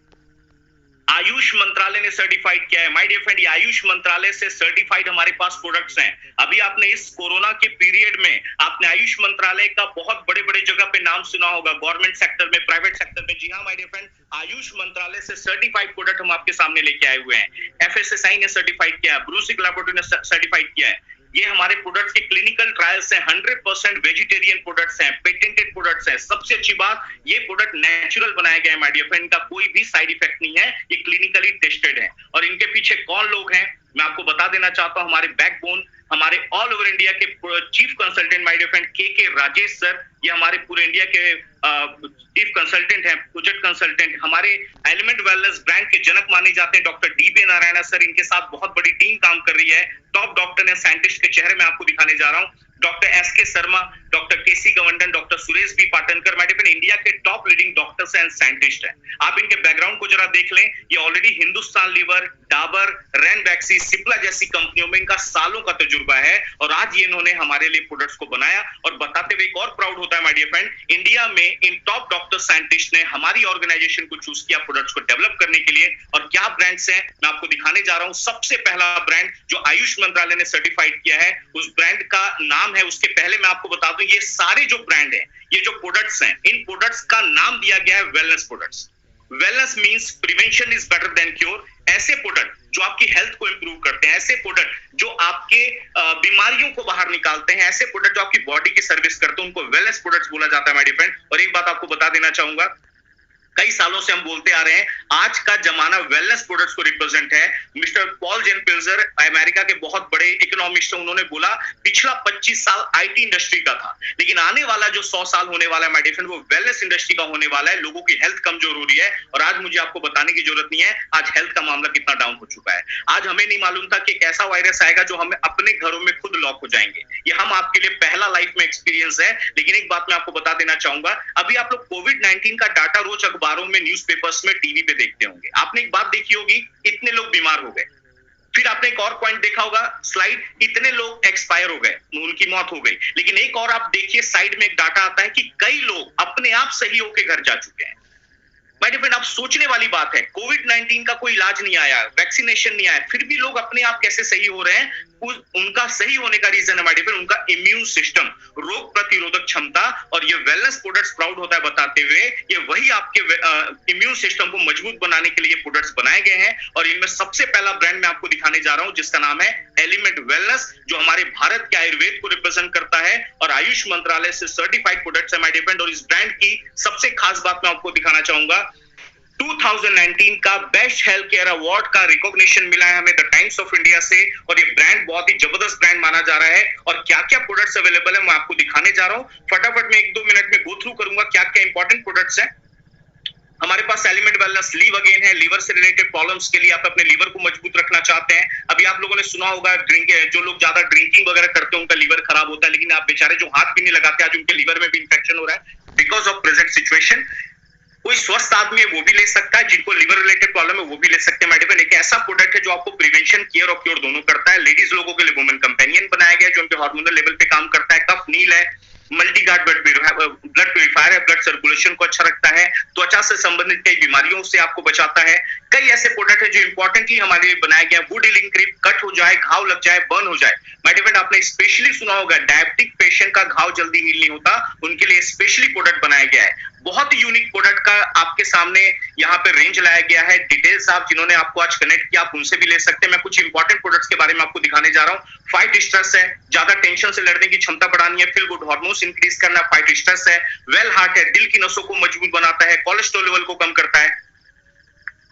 आयुष मंत्रालय ने सर्टिफाइड किया है माय डियर फ्रेंड, ये आयुष मंत्रालय से सर्टिफाइड हमारे पास प्रोडक्ट्स हैं। अभी आपने इस कोरोना के पीरियड में आपने आयुष मंत्रालय का बहुत बड़े बड़े जगह पे नाम सुना होगा, गवर्नमेंट सेक्टर में, प्राइवेट सेक्टर में। जी हाँ माय डियर फ्रेंड, आयुष मंत्रालय से सर्टिफाइड प्रोडक्ट हम आपके सामने लेके आए हुए हैं। FSSAI ने सर्टिफाइड किया है, ब्रूसिक लैबोरेटरी ने सर्टिफाइड किया है। ये हमारे प्रोडक्ट्स के क्लिनिकल ट्रायल्स हैं, 100% वेजिटेरियन प्रोडक्ट्स हैं, पेटेंटेड प्रोडक्ट्स हैं। सबसे अच्छी बात, ये प्रोडक्ट नेचुरल बनाया गया है माय डियर फ्रेंड, इनका कोई भी साइड इफेक्ट नहीं है, ये क्लिनिकली टेस्टेड है। और इनके पीछे कौन लोग हैं मैं आपको बता देना चाहता हूं। हमारे बैकबोन, हमारे ऑल ओवर इंडिया के chief consultant my dear friend K Rajesh sir, ये हमारे पूरे इंडिया के चीफ कंसल्टेंट हैं, प्रोजेक्ट कंसल्टेंट। हमारे एलिमेंट वेलनेस ब्रांड के जनक माने जाते हैं डॉक्टर DB नारायण सर, इनके साथ बहुत बड़ी टीम काम कर रही है। टॉप डॉक्टर ने साइंटिस्ट के चेहरे में आपको दिखाने जा रहा हूं, doctor SK Sharma, doctor KC Gawandan, doctor Suresh B Patankar, my dear friend India के top leading doctors and scientist हैं। आप इनके बैकग्राउंड को जरा देख लें, ये ऑलरेडी हिंदुस्तान लीवर, डाबर, रैनबैक्सी, सिप्ला जैसी कंपनियों में इनका सालों का तजुर्बा है, और आज ये इन्होंने हमारे लिए प्रोडक्ट्स को बनाया। और बताते हुए एक और प्राउड होता है माय डियर फ्रेंड, इंडिया में इन टॉप डॉक्टर साइंटिस्ट ने हमारी ऑर्गेनाइजेशन को चूज किया प्रोडक्ट्स को डेवलप करने के लिए। और क्या ब्रांड्स हैं मैं आपको दिखाने जा रहा हूं। सबसे पहला ब्रांड जो आयुष मंत्रालय ने सर्टिफाइड किया है, उस ब्रांड का नाम है, उसके पहले मैं आपको बता दूं, ये सारे जो ब्रांड हैं, ये जो प्रोडक्ट्स हैं, इन प्रोडक्ट्स का नाम दिया गया है wellness products. Wellness means prevention is better than cure. ऐसे प्रोडक्ट जो आपकी हेल्थ को इंप्रूव करते हैं, ऐसे प्रोडक्ट जो आपके बीमारियों को बाहर निकालते हैं, ऐसे प्रोडक्ट जो आपकी बॉडी की सर्विस करते हैं, उनको वेलनेस प्रोडक्ट्स बोला जाता है माय डियर फ्रेंड। और एक बात आपको बता देना चाहूंगा, कई सालों से हम बोलते आ रहे हैं, आज का जमाना वेलनेस प्रोडक्ट्स को रिप्रेजेंट है। मिस्टर पॉल जेन पिल्जर अमेरिका के बहुत बड़े इकोनॉमिस्ट हैं, उन्होंने बोला पिछला 25 साल आईटी इंडस्ट्री का था, लेकिन आने वाला जो 100 साल होने वाला है माय डियर फ्रेंड, वो वेलनेस इंडस्ट्री का होने वाला है। लोगों की हेल्थ कमजोर हो रही है और आज मुझे आपको बताने की जरूरत नहीं है आज हेल्थ का मामला कितना डाउन हो चुका है। आज हमें नहीं मालूम था कि एक ऐसा वायरस आएगा जो हमें अपने घरों में खुद लॉक हो जाएंगे। ये हम आपके लिए पहला लाइफ में एक्सपीरियंस है। लेकिन एक बात मैं आपको बता देना चाहूंगा, अभी आप लोग कोविड-19 का डाटा रोज अखबारों में, न्यूज़पेपर्स में, टीवी पे देखते होंगे। आपने एक बात देखी होगी, इतने लोग बीमार हो गए। फिर आपने एक और पॉइंट देखा होगा स्लाइड, इतने लोग एक्सपायर हो गए, उनकी मौत हो गई। लेकिन एक और आप देखिए साइड में एक डाटा आता है कि कई लोग अपने आप सही होकर घर जा चुके हैं। माय डियर फ्रेंड, आप सोचने वाली बात है, कोविड-19 का कोई इलाज नहीं आया, वैक्सीनेशन नहीं आया, फिर भी लोग अपने आप कैसे सही हो रहे हैं? उनका सही होने का रीजन है माय डियर फ्रेंड, उनका इम्यून सिस्टम, रोग प्रतिरोधक क्षमता। और ये वेलनेस प्रोडक्ट्स प्राउड होता है बताते हुए, ये वही आपके इम्यून सिस्टम को मजबूत बनाने के लिए प्रोडक्ट्स बनाए गए हैं। और इनमें सबसे पहला ब्रांड मैं आपको दिखाने जा रहा हूं, जिसका नाम है एलिमेंट वेलनेस, जो हमारे भारत के आयुर्वेद को रिप्रेजेंट करता है और आयुष मंत्रालय से सर्टिफाइड प्रोडक्ट्स है माय डियर फ्रेंड। और इस ब्रांड की सबसे खास बात मैं आपको दिखाना चाहूंगा, 2019 का बेस्ट हेल्थ केयर अवार्ड का रिकॉग्निशन मिला है हमें द टाइम्स ऑफ इंडिया से। और ये ब्रांड बहुत ही जबरदस्त ब्रांड माना जा रहा है। और क्या क्या प्रोडक्ट्स अवेलेबल है मैं आपको दिखाने जा रहा हूं। फटाफट में 1-2 मिनट में गो थ्रू करूंगा क्या क्या इंपॉर्टेंट प्रोडक्ट्स हैं हमारे पास। एलिमेंट वेलनेस लीव अगेन है, लीवर से रिलेटेड प्रॉब्लम्स के लिए, आप अपने लीवर को मजबूत रखना चाहते हैं। अभी आप लोगों ने सुना होगा जो लोग ज्यादा ड्रिंकिंग वगैरह करते हैं उनका लीवर खराब होता है, लेकिन आप बेचारे जो हाथ भी नहीं लगाते, आज उनके लीवर में भी इंफेक्शन हो रहा है बिकॉज ऑफ प्रेजेंट सिचुएशन। कोई स्वस्थ आदमी है वो भी ले सकता है, जिनको लिवर रिलेटेड प्रॉब्लम है वो भी ले सकते हैं। मेडिकल एक ऐसा प्रोडक्ट है जो आपको प्रिवेंशन, केयर और क्योर दोनों करता है। लेडीज लोगों के लिए वुमेन कंपेनियन बनाया गया है जो उनके हार्मोनल लेवल पे काम करता है। कफ नील है, मल्टीगार्ड ब्लड प्यूरिफायर है, ब्लड सर्कुलेशन को अच्छा रखता है, त्वचा से संबंधित कई बीमारियों से आपको बचाता है। कई ऐसे प्रोडक्ट है जो इंपॉर्टेंटली हमारे लिए बनाया गया है। वुड हीलिंग क्रीम, कट हो जाए, घाव लग जाए, बर्न हो जाए, माय डियर फ्रेंड आपने स्पेशली सुना होगा डायबिटिक पेशेंट का घाव जल्दी हील नहीं होता, उनके लिए स्पेशली प्रोडक्ट बनाया गया है। बहुत ही यूनिक प्रोडक्ट का आपके सामने यहाँ पे रेंज लाया गया है। डिटेल्स आप जिन्होंने आपको आज कनेक्ट किया आप उनसे भी ले सकते हैं। मैं कुछ इंपॉर्टेंट प्रोडक्ट्स के बारे में आपको दिखाने जा रहा हूँ। फाइट स्ट्रेस है, ज्यादा टेंशन से लड़ने की क्षमता बढ़ानी है, फील गुड हार्मोन्स इंक्रीज करना, फाइट स्ट्रेस है। वेल हार्ट है, दिल की नसों को मजबूत बनाता है, कोलेस्ट्रॉल लेवल को कम करता है।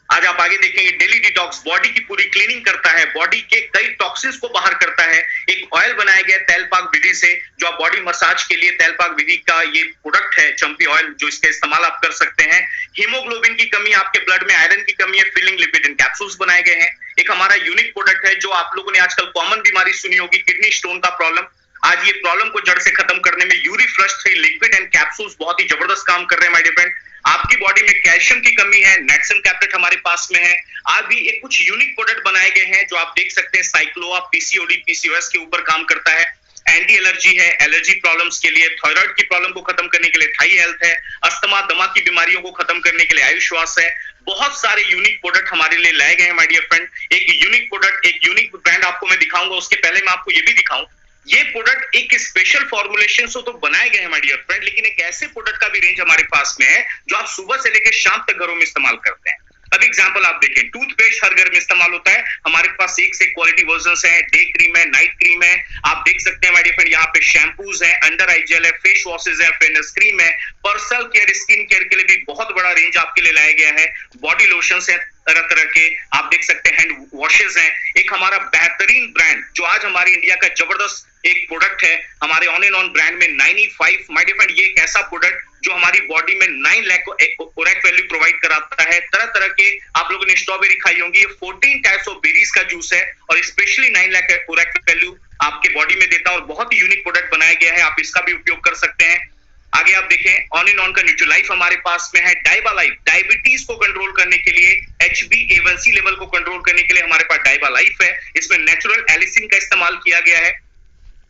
आज आप आगे देखेंगे डेली डिटॉक्स, बॉडी की पूरी क्लीनिंग करता है, बॉडी के कई टॉक्सिन्स को बाहर करता है। एक ऑयल बनाया गया तैलपाक विधि से, जो आप बॉडी मसाज के लिए तैलपाक विधि का ये प्रोडक्ट है चंपी ऑयल, जो इसका इस्तेमाल आप कर सकते हैं। हीमोग्लोबिन की कमी, आपके ब्लड में आयरन की कमी है, फिलिंग लिपिड इन कैप्सूल्स बनाए गए हैं। एक हमारा यूनिक प्रोडक्ट है जो आप लोगों ने आजकल कॉमन बीमारी सुनी होगी, किडनी स्टोन का प्रॉब्लम। आज ये प्रॉब्लम को जड़ से खत्म करने में Yuri flush 3 liquid and capsules बहुत ही जबरदस्त काम कर रहे हैं माय डियर फ्रेंड। आपकी बॉडी में कैल्शियम की कमी है, नेटसम कैप्टेट हमारे पास में है। आज भी एक कुछ यूनिक प्रोडक्ट बनाए गए हैं जो आप देख सकते हैं। साइक्लोआ पीसीओडी पीसीओएस के ऊपर काम करता है। एंटी एलर्जी है, एलर्जी प्रॉब्लम्स के लिए, थायराइड की प्रॉब्लम को खत्म करने के लिए थाई हेल्थ है, अस्थमा दमा की बीमारियों को खत्म करने के लिए आयुश्वास है। बहुत सारे यूनिक प्रोडक्ट हमारे लिए लाए गए हैं माय डियर फ्रेंड। एक यूनिक प्रोडक्ट, एक यूनिक ब्रांड आपको मैं दिखाऊंगा, उसके पहले मैं आपको ये भी दिखाऊं, ये प्रोडक्ट एक स्पेशल फॉर्मुलेशन से तो बनाए गए हैं माय डियर फ्रेंड, लेकिन एक ऐसे प्रोडक्ट का भी रेंज हमारे पास में है जो आप सुबह से लेकर शाम तक घरों में इस्तेमाल करते हैं। अब एग्जांपल आप देखें, टूथपेस्ट हर घर में इस्तेमाल होता है, हमारे पास एक से क्वालिटी वर्जन्स हैं, डे क्रीम है, नाइट क्रीम है, आप देख सकते हैं माय डियर फ्रेंड। यहाँ पे शैम्पूज है, अंडर आई जेल है, फेस वॉशेज है, फेयरनेस क्रीम है, पर्सनल केयर स्किन केयर के लिए भी बहुत बड़ा रेंज आपके लिए लाया गया है। बॉडी लोशंस है तरह तरह के, आप देख सकते हैं हैंड वॉशेज हैं। एक हमारा बेहतरीन ब्रांड जो आज हमारे इंडिया का जबरदस्त एक प्रोडक्ट है, हमारे ऑन एंड ऑन ब्रांड में 9E5 माय डियर फ्रेंड, ये एक ऐसा प्रोडक्ट जो हमारी बॉडी में 9 लाख ओरेक वैल्यू प्रोवाइड कराता है। तरह तरह के आप लोगों ने स्ट्रॉबेरी खाई होंगी, 14 टाइप्स ऑफ बेरीज का जूस है और स्पेशली 9 लाख ओरेक वैल्यू आपके बॉडी में देता है और बहुत ही यूनिक प्रोडक्ट बनाया गया है, आप इसका भी उपयोग कर सकते हैं। आगे आप देखें, ऑन एंड ऑन का न्यूट्रीलाइफ हमारे पास में है। डाइबा लाइफ, डायबिटीज को कंट्रोल करने के लिए, HbA1c लेवल को कंट्रोल करने के लिए हमारे पास डाइबा लाइफ है। इसमें नेचुरल एलिसिन का इस्तेमाल किया गया है।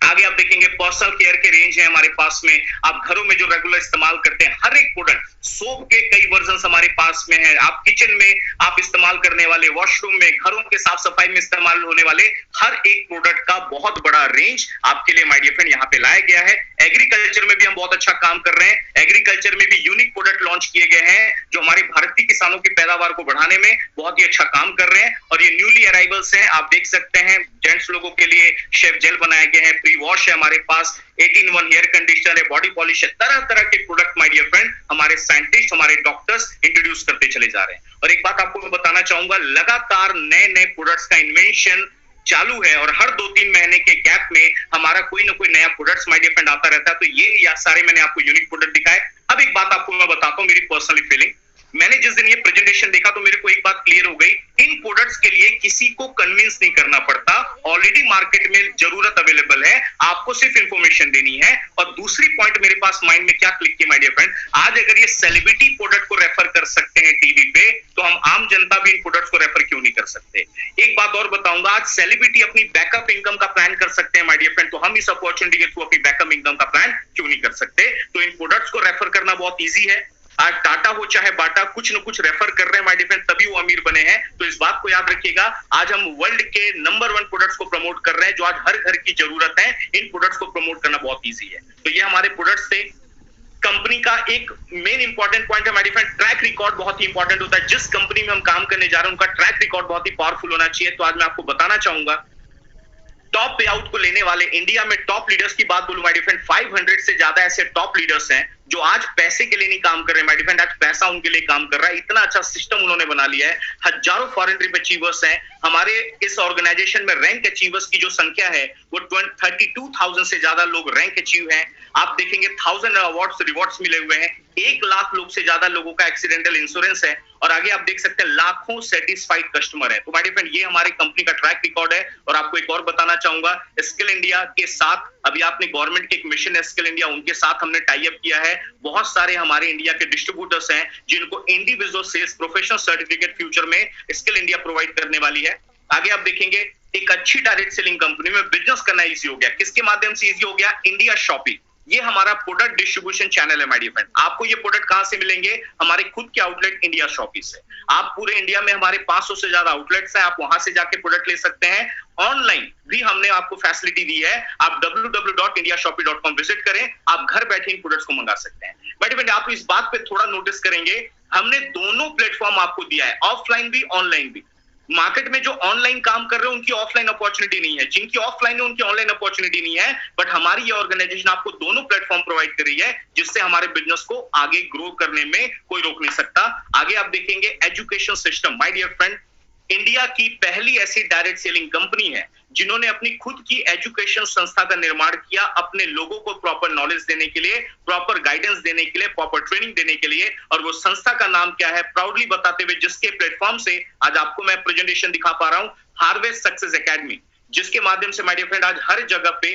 आगे आप देखेंगे पर्सनल केयर के रेंज है हमारे पास में, आप घरों में जो रेगुलर इस्तेमाल करते हैं हर एक प्रोडक्ट, सोप के कई वर्जन्स हमारे पास में है। आप किचन में आप इस्तेमाल करने वाले, वॉशरूम में, घरों के साफ सफाई में इस्तेमाल होने वाले हर एक प्रोडक्ट का बहुत बड़ा रेंज आपके लिए माय डियर फ्रेंड यहाँ पे लाया गया है। एग्रीकल्चर में भी हम बहुत अच्छा काम कर रहे हैं, एग्रीकल्चर में भी यूनिक प्रोडक्ट लॉन्च किए गए हैं जो हमारे भारतीय किसानों की पैदावार को बढ़ाने में बहुत ही अच्छा काम कर रहे हैं। और ये न्यूली अराइवल्स हैं, आप देख सकते हैं। जेंट्स लोगों के लिए शेफ जेल बनाए गए हैं, प्री वॉश है हमारे पास, 18-in-1 हेयर कंडीशनर है, बॉडी पॉलिश है, तरह तरह के प्रोडक्ट माय डियर फ्रेंड हमारे साइंटिस्ट, हमारे डॉक्टर्स इंट्रोड्यूस करते चले जा रहे हैं। और एक बात आपको मैं बताना चाहूंगा, लगातार नए नए प्रोडक्ट्स का इन्वेंशन चालू है और हर 2-3 महीने के गैप में हमारा कोई ना कोई नया प्रोडक्ट्स माय डियर फ्रेंड आता रहता है। तो ये सारे मैंने आपको यूनिक प्रोडक्ट दिखाए। अब एक बात आपको मैं बताता हूं, मेरी पर्सनली फीलिंग, मैंने जिस दिन ये प्रेजेंटेशन देखा तो मेरे को एक बात क्लियर हो गई, इन प्रोडक्ट्स के लिए किसी को कन्विंस नहीं करना पड़ता, ऑलरेडी मार्केट में जरूरत अवेलेबल है, आपको सिर्फ इंफॉर्मेशन देनी है। और दूसरी पॉइंट मेरे पास माइंड में क्या क्लिक की माय डियर फ्रेंड, आज अगर ये सेलिब्रिटी प्रोडक्ट को रेफर कर सकते हैं टीवी पे, तो हम आम जनता भी इन प्रोडक्ट्स को रेफर क्यों नहीं कर सकते। एक बात और बताऊंगा, आज सेलिब्रिटी अपनी बैकअप इनकम का प्लान कर सकते हैं माय डियर फ्रेंड, तो हम इस अपॉर्चुनिटी के थ्रू अपनी बैकअप इनकम का प्लान क्यों नहीं कर सकते। तो इन प्रोडक्ट्स को रेफर करना बहुत ईजी है। आज टाटा हो चाहे बाटा, कुछ न कुछ रेफर कर रहे हैं माय डियर फ्रेंड, तभी वो अमीर बने हैं। तो इस बात को याद रखिएगा, आज हम वर्ल्ड के नंबर 1 प्रोडक्ट्स को प्रमोट कर रहे हैं जो आज हर घर की जरूरत है। इन प्रोडक्ट्स को प्रमोट करना बहुत ईजी है। तो ये हमारे प्रोडक्ट्स थे। कंपनी का एक मेन इंपॉर्टेंट पॉइंट है my dear friend, track record बहुत ही इंपॉर्टेंट होता है। जिस कंपनी में हम काम करने जा रहे हैं उनका ट्रैक रिकॉर्ड बहुत ही पावरफुल होना चाहिए। तो आज मैं आपको बताना चाहूंगा, टॉप पे आउट को लेने वाले इंडिया में टॉप लीडर्स की बात बोलूं माय डियर फ्रेंड, 500 से ज्यादा ऐसे टॉप लीडर्स हैं जो आज पैसे के लिए नहीं काम कर रहे हैं माय डियर फ्रेंड, आज पैसा उनके लिए काम कर रहा है। इतना अच्छा सिस्टम उन्होंने बना लिया है। हजारों फॉरेन ट्रिप अचीवर्स हैं हमारे इस ऑर्गेनाइजेशन में। रैंक अचीवर्स की जो संख्या है वो 32,000 से ज्यादा लोग रैंक अचीव हैं। आप देखेंगे 1000 अवार्ड्स रिवॉर्ड्स मिले हुए हैं। 1 लाख लोग से ज्यादा लोगों का एक्सीडेंटल इंश्योरेंस है। और आगे आप देख सकते हैं लाखों सेटिस्फाइड कस्टमर है। तो माय डियर फ्रेंड, ये हमारी कंपनी का ट्रैक रिकॉर्ड है। और आपको एक और बताना चाहूंगा, स्किल इंडिया के साथ अभी आपने गवर्नमेंट के एक मिशन है स्किल इंडिया, उनके साथ हमने टाई अप किया है। बहुत सारे हमारे इंडिया के डिस्ट्रीब्यूटर्स हैं जिनको individual cells professional certificate future में स्किल इंडिया प्रोवाइड करने वाली है। आगे आप देखेंगे एक अच्छी डायरेक्ट सेलिंग कंपनी में बिजनेस करना इजी हो गया। किसके माध्यम से इजी हो गया? India shopping. ये हमारा प्रोडक्ट डिस्ट्रीब्यूशन चैनल है माय डियर फ्रेंड। आपको ये प्रोडक्ट कहां से मिलेंगे? हमारे खुद के आउटलेट इंडिया शॉपी से। आप पूरे इंडिया में हमारे 500 से ज्यादा आउटलेट्स हैं, आप वहां से जाके प्रोडक्ट ले सकते हैं। ऑनलाइन भी हमने आपको फैसिलिटी दी है। आप www.indiashopee.com विजिट करें, आप घर बैठे इन प्रोडक्ट्स को मंगा सकते हैं। माय डियर फ्रेंड, आप इस बात पे थोड़ा नोटिस करेंगे, हमने दोनों प्लेटफॉर्म आपको दिया है, ऑफलाइन भी ऑनलाइन भी। मार्केट में जो ऑनलाइन काम कर रहे हैं उनकी ऑफलाइन अपॉर्चुनिटी नहीं है, जिनकी ऑफलाइन है उनकी ऑनलाइन अपॉर्चुनिटी नहीं है। बट हमारी ये ऑर्गेनाइजेशन आपको दोनों प्लेटफॉर्म प्रोवाइड कर रही है, जिससे हमारे बिजनेस को आगे ग्रो करने में कोई रोक नहीं सकता। आगे आप देखेंगे education system. My dear friend, India की पहली ऐसी डायरेक्ट सेलिंग कंपनी है जिन्होंने अपनी खुद की एजुकेशन संस्था का निर्माण किया, अपने लोगों को प्रॉपर नॉलेज देने के लिए, प्रॉपर गाइडेंस देने के लिए, प्रॉपर ट्रेनिंग देने के लिए। और वो संस्था का नाम क्या है, प्राउडली बताते हुए, जिसके प्लेटफॉर्म से आज आपको मैं प्रेजेंटेशन दिखा पा रहा हूं, हार्वेस्ट सक्सेस एकेडमी, जिसके माध्यम से माय डियर फ्रेंड आज हर जगह पे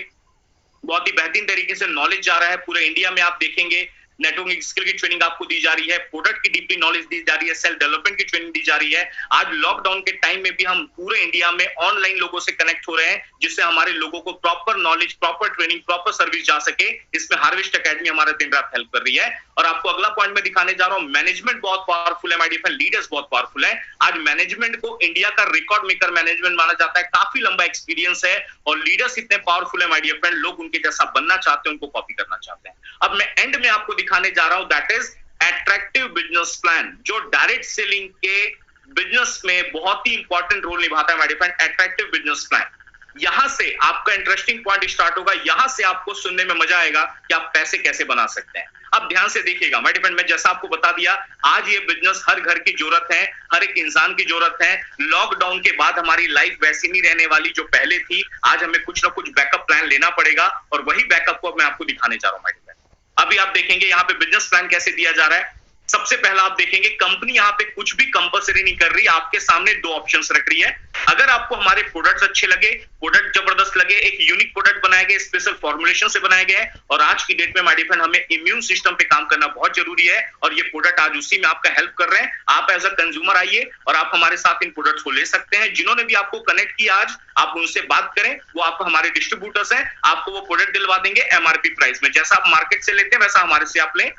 बहुत ही बेहतरीन तरीके से नॉलेज जा रहा है। पूरे इंडिया में आप देखेंगे नेटवर्किंग स्किल की ट्रेनिंग आपको दी जा रही है, प्रोडक्ट की डीपली नॉलेज दी जा रही है, सेल्फ डेवलपमेंट की ट्रेनिंग दी जा रही है। आज लॉकडाउन के टाइम में भी हम पूरे इंडिया में ऑनलाइन लोगों से कनेक्ट हो रहे हैं, जिससे हमारे लोगों को proper knowledge, proper training, proper service जा सके। इसमें हार्वेस्ट एकेडमी हमारा दिन रात हेल्प कर रही है। और आपको अगला पॉइंट में दिखाने जा रहा हूं, मैनेजमेंट बहुत पावरफुल है माय डियर फ्रेंड, लीडर्स बहुत पावरफुल है। आज मैनेजमेंट को इंडिया का रिकॉर्ड मेकर मैनेजमेंट माना जाता है, काफी लंबा एक्सपीरियंस है और लीडर्स इतने पावरफुल है माय डियर फ्रेंड, लोग उनके जैसा बनना चाहते हैं, उनको कॉपी करना चाहते हैं। अब मैं एंड में आपको दिखाने जा रहा हूं, that is attractive business plan, जो डायरेक्ट सेलिंग के बिजनेस में बहुत ही इंपॉर्टेंट रोल निभाता है my dear friend, attractive business plan. यहां से आपका इंटरेस्टिंग पॉइंट स्टार्ट होगा, यहां से आपको सुनने में मजा आएगा कि आप पैसे कैसे बना सकते हैं। अब ध्यान से देखिएगा माय डियर फ्रेंड, मैं जैसा आपको बता दिया, आज ये बिजनेस हर घर की जरूरत है, हर एक इंसान की जरूरत है। लॉकडाउन के बाद हमारी लाइफ वैसी नहीं रहने वाली जो पहले थी। आज हमें कुछ ना कुछ बैकअप प्लान लेना पड़ेगा और वही बैकअप को मैं आपको दिखाने जा रहा हूं माय डियर फ्रेंड। अभी आप देखेंगे यहाँ पे बिजनेस प्लान कैसे दिया जा रहा है। सबसे पहला आप देखेंगे कंपनी यहाँ पे कुछ भी कंपलसरी नहीं कर रही, आपके सामने 2 ऑप्शंस रख रही है। अगर आपको हमारे प्रोडक्ट्स अच्छे लगे, प्रोडक्ट जबरदस्त लगे, एक यूनिक प्रोडक्ट बनाए गए, स्पेशल फॉर्मुलेशन से बनाए गए हैं, और आज की डेट में माय डियर फ्रेंड हमें इम्यून सिस्टम पे काम करना बहुत जरूरी है, और ये प्रोडक्ट आज उसी में आपका हेल्प कर रहे हैं। आप एज अ कंज्यूमर आइए और आप हमारे साथ इन प्रोडक्ट्स को ले सकते हैं। जिन्होंने भी आपको कनेक्ट किया आज, आप उनसे बात करें, वो आप हमारे डिस्ट्रीब्यूटर्स हैं, आपको वो प्रोडक्ट दिलवा देंगे MRP प्राइस में। जैसा आप मार्केट से लेते हैं वैसा हमारे से आप लें।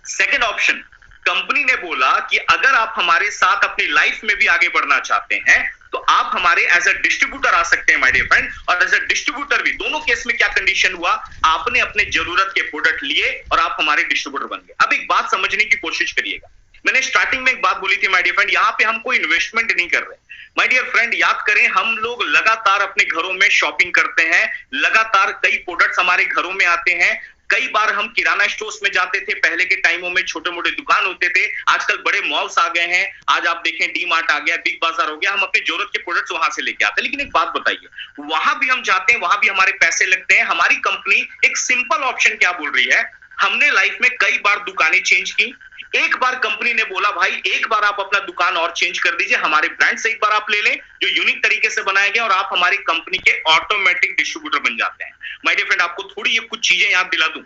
सेकेंड ऑप्शन, कंपनी ने बोला कि अगर आप हमारे साथ अपनी लाइफ में भी आगे बढ़ना चाहते हैं तो आप हमारे एज अ डिस्ट्रीब्यूटर आ सकते हैं माय डियर फ्रेंड। और एज अ डिस्ट्रीब्यूटर भी दोनों केस में क्या कंडीशन हुआ, आपने अपने जरूरत के प्रोडक्ट लिए और आप हमारे डिस्ट्रीब्यूटर बन गए। अब एक बात समझने की कोशिश करिएगा, मैंने स्टार्टिंग में एक बात बोली थी माय डियर फ्रेंड, यहाँ पे हम कोई इन्वेस्टमेंट नहीं कर रहे। माय डियर फ्रेंड याद करें, हम लोग लगातार अपने घरों में शॉपिंग करते हैं, लगातार कई प्रोडक्ट्स हमारे घरों में आते हैं। कई बार हम किराना स्टोर्स में जाते थे, पहले के टाइमों में छोटे मोटे दुकान होते थे, आजकल बड़े मॉल्स आ गए हैं। आज आप देखें डी मार्ट आ गया, बिग बाजार हो गया, हम अपनी जरूरत के प्रोडक्ट्स वहां से लेके आते हैं। लेकिन एक बात बताइए, वहां भी हम जाते हैं, वहां भी हमारे पैसे लगते हैं। हमारी कंपनी एक सिंपल ऑप्शन क्या बोल रही है, हमने लाइफ में कई बार दुकानें चेंज की, एक बार कंपनी ने बोला भाई एक बार आप अपना दुकान और चेंज कर दीजिए, हमारे ब्रांड से एक बार आप ले लें जो यूनिक तरीके से बनाया गया, और आप हमारी कंपनी के ऑटोमेटिक डिस्ट्रीब्यूटर बन जाते हैं। माय डियर फ्रेंड आपको थोड़ी ये कुछ चीजें याद दिला दूं,